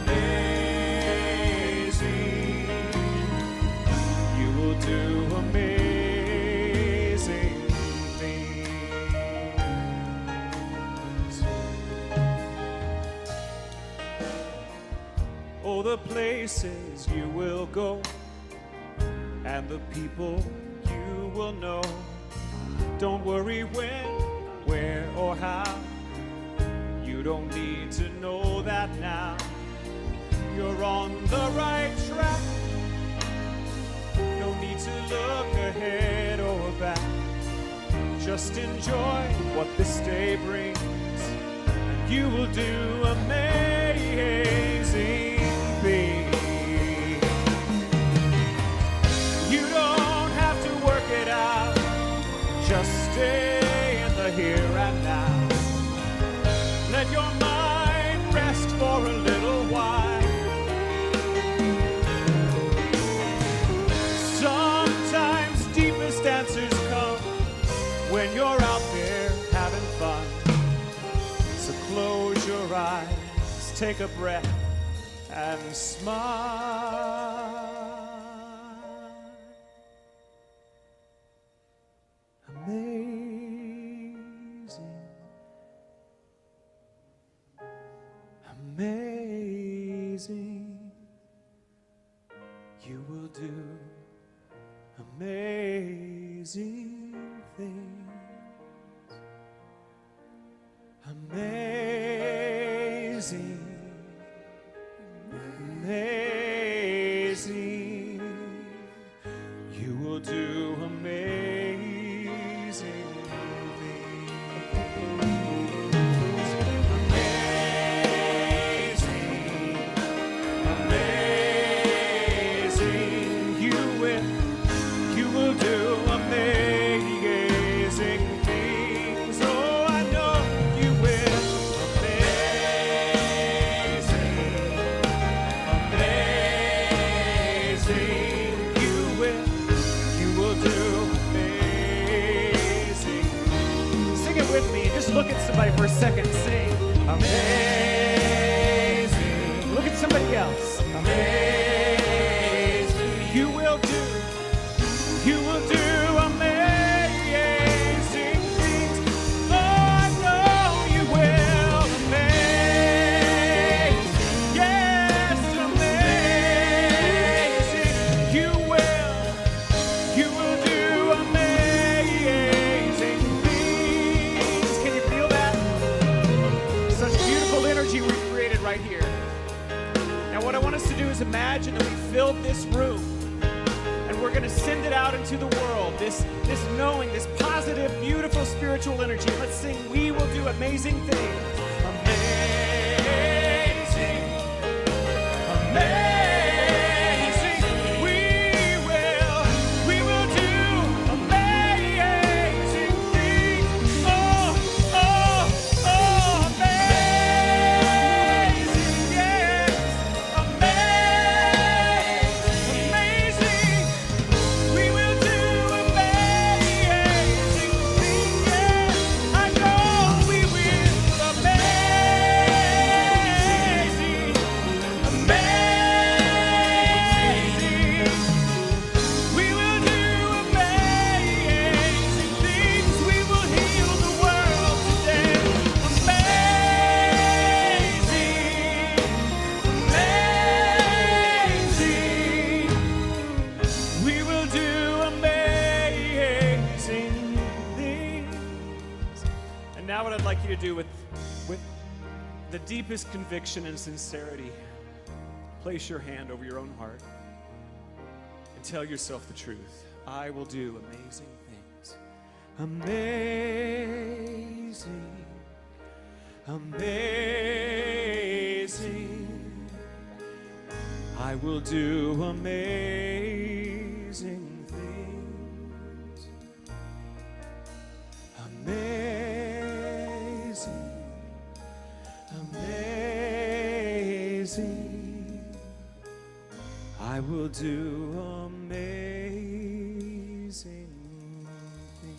amazing, you will do amazing things. Oh, the places you will go, and the people you will know. Don't worry when, where, or how. You don't need to know that now. You're on the right track. No need to look ahead or back. Just enjoy what this day brings, and you will do amazing things. You don't have to work it out. Just stay in the here and now. Let your mind rest for a little while. Sometimes deepest answers come when you're out there having fun. So close your eyes, take a breath, and smile. Amazing, amazing, you will do amazing things. Amazing, amazing, you will do amazing things. Amazing, amazing, you will do amazing things. Oh, I know you will. Amazing, amazing, you will do amazing. Sing it with me. Just look at somebody for a second. Sing amazing. Look at somebody else. Amazing. You will do amazing things. Oh, I know you will. Amazing. Yes, amazing. You will do amazing things. Can you feel that? Such beautiful energy we've created right here. Now what I want us to do is imagine that we filled this room, and we're going to send it out into the world, this knowing, this positive, beautiful spiritual energy. Let's sing, we will do amazing things. Amazing, amazing, we will do amazing things. Oh, oh, now what I'd like you to do with the deepest conviction and sincerity, place your hand over your own heart and tell yourself the truth. I will do amazing things. Amazing, amazing. I will do amazing things. Amazing, amazing. I will do amazing things.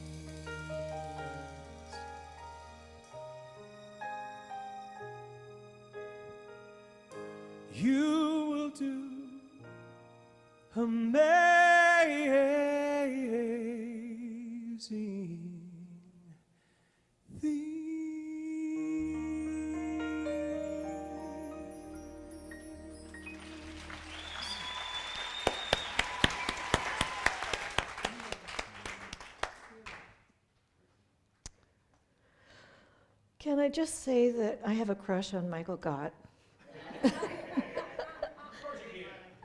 You will do amazing things. Can I just say that I have a crush on Michael Gott?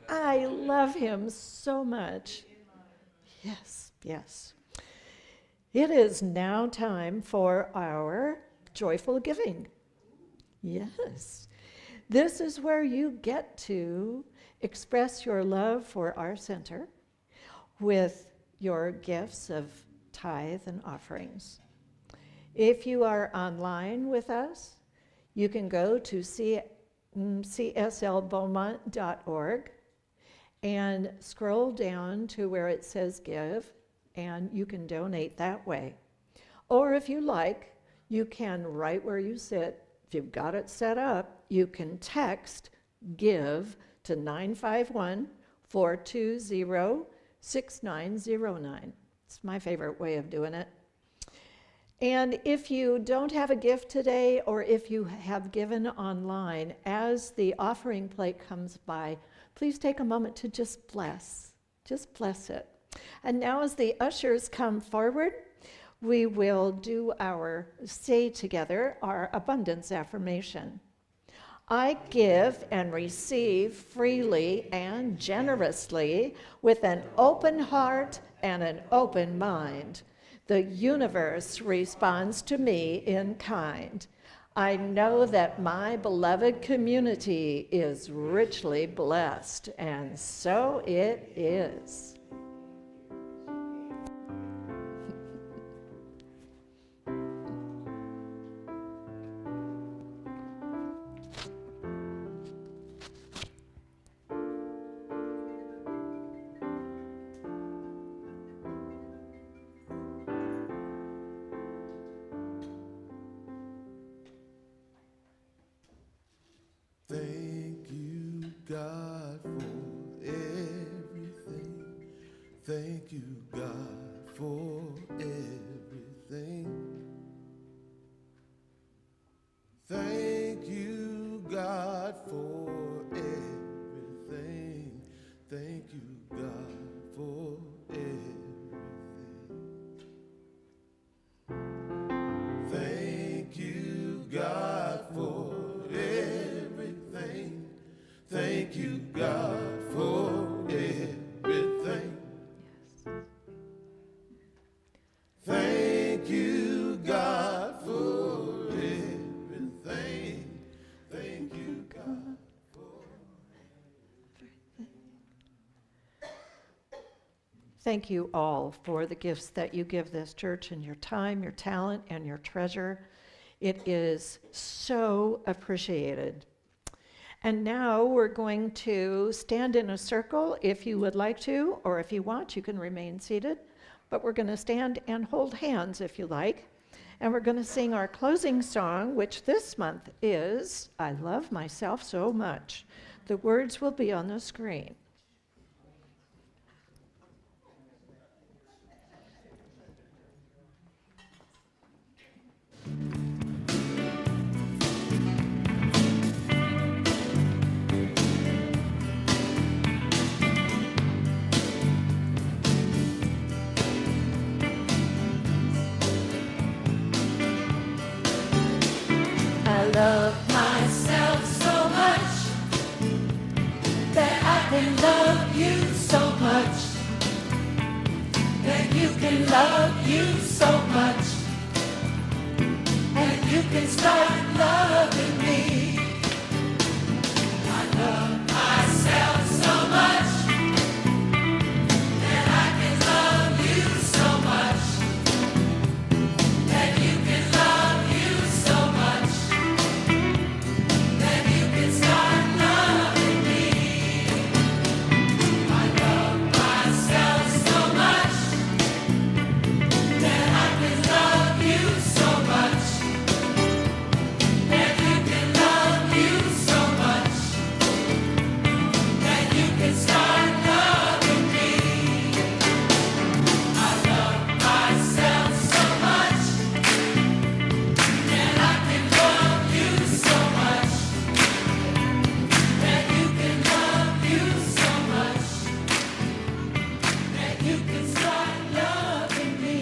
I love him so much. Yes, yes. It is now time for our joyful giving. Yes. This is where you get to express your love for our center with your gifts of tithe and offerings. If you are online with us, you can go to cslbeaumont.org and scroll down to where it says give, and you can donate that way. Or if you like, you can, right where you sit, if you've got it set up, you can text give to 951-420-6909. It's my favorite way of doing it. And if you don't have a gift today, or if you have given online, as the offering plate comes by, please take a moment to just bless it. And now as the ushers come forward, we will say together our abundance affirmation. I give and receive freely and generously with an open heart and an open mind. The universe responds to me in kind. I know that my beloved community is richly blessed, and so it is. Thank you, God, for everything. Thank you, God, for everything. Thank you, God, for everything. Thank you, God, for everything. Thank you, God, for everything. Thank you, God, for everything. Thank you, God, for everything. Thank you, God, for everything. Thank you all for the gifts that you give this church, and your time, your talent, and your treasure. It is so appreciated. And now we're going to stand in a circle if you would like to, or if you want, you can remain seated. But we're going to stand and hold hands if you like. And we're going to sing our closing song, which this month is I Love Myself So Much. The words will be on the screen. love myself so much that I can love you so much, that you can love you so much, and you can start loving me. I love myself so much that I can love you so much, that you can love you so much, that you can start loving me. I love myself so much that I can love you so much, that you can love you so much, that you can start loving me. I love myself so much that I can love you so much, that you can love you so much, that you can start loving me.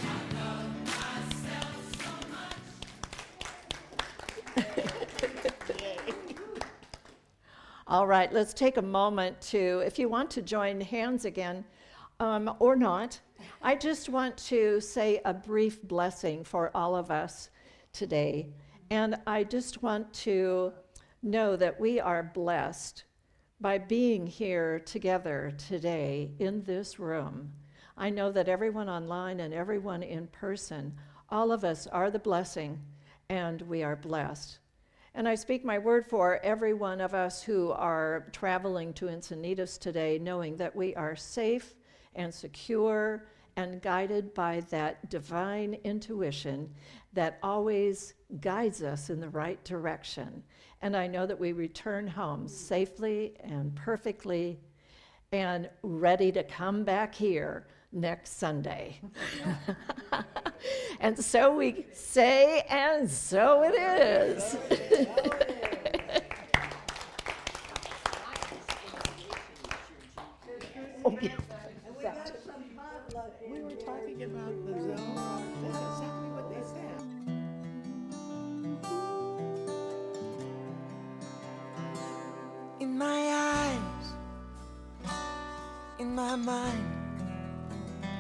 I love myself so much. All right, let's take a moment to, if you want to join hands again, or not, I just want to say a brief blessing for all of us today. And I just want to know that we are blessed by being here together today in this room. I know that everyone online and everyone in person, all of us are the blessing, and we are blessed. And I speak my word for every one of us who are traveling to Encinitas today, knowing that we are safe and secure and guided by that divine intuition that always guides us in the right direction. And I know that we return home safely and perfectly and ready to come back here next Sunday. And so we say, and so it is. Oh, yeah. We were talking about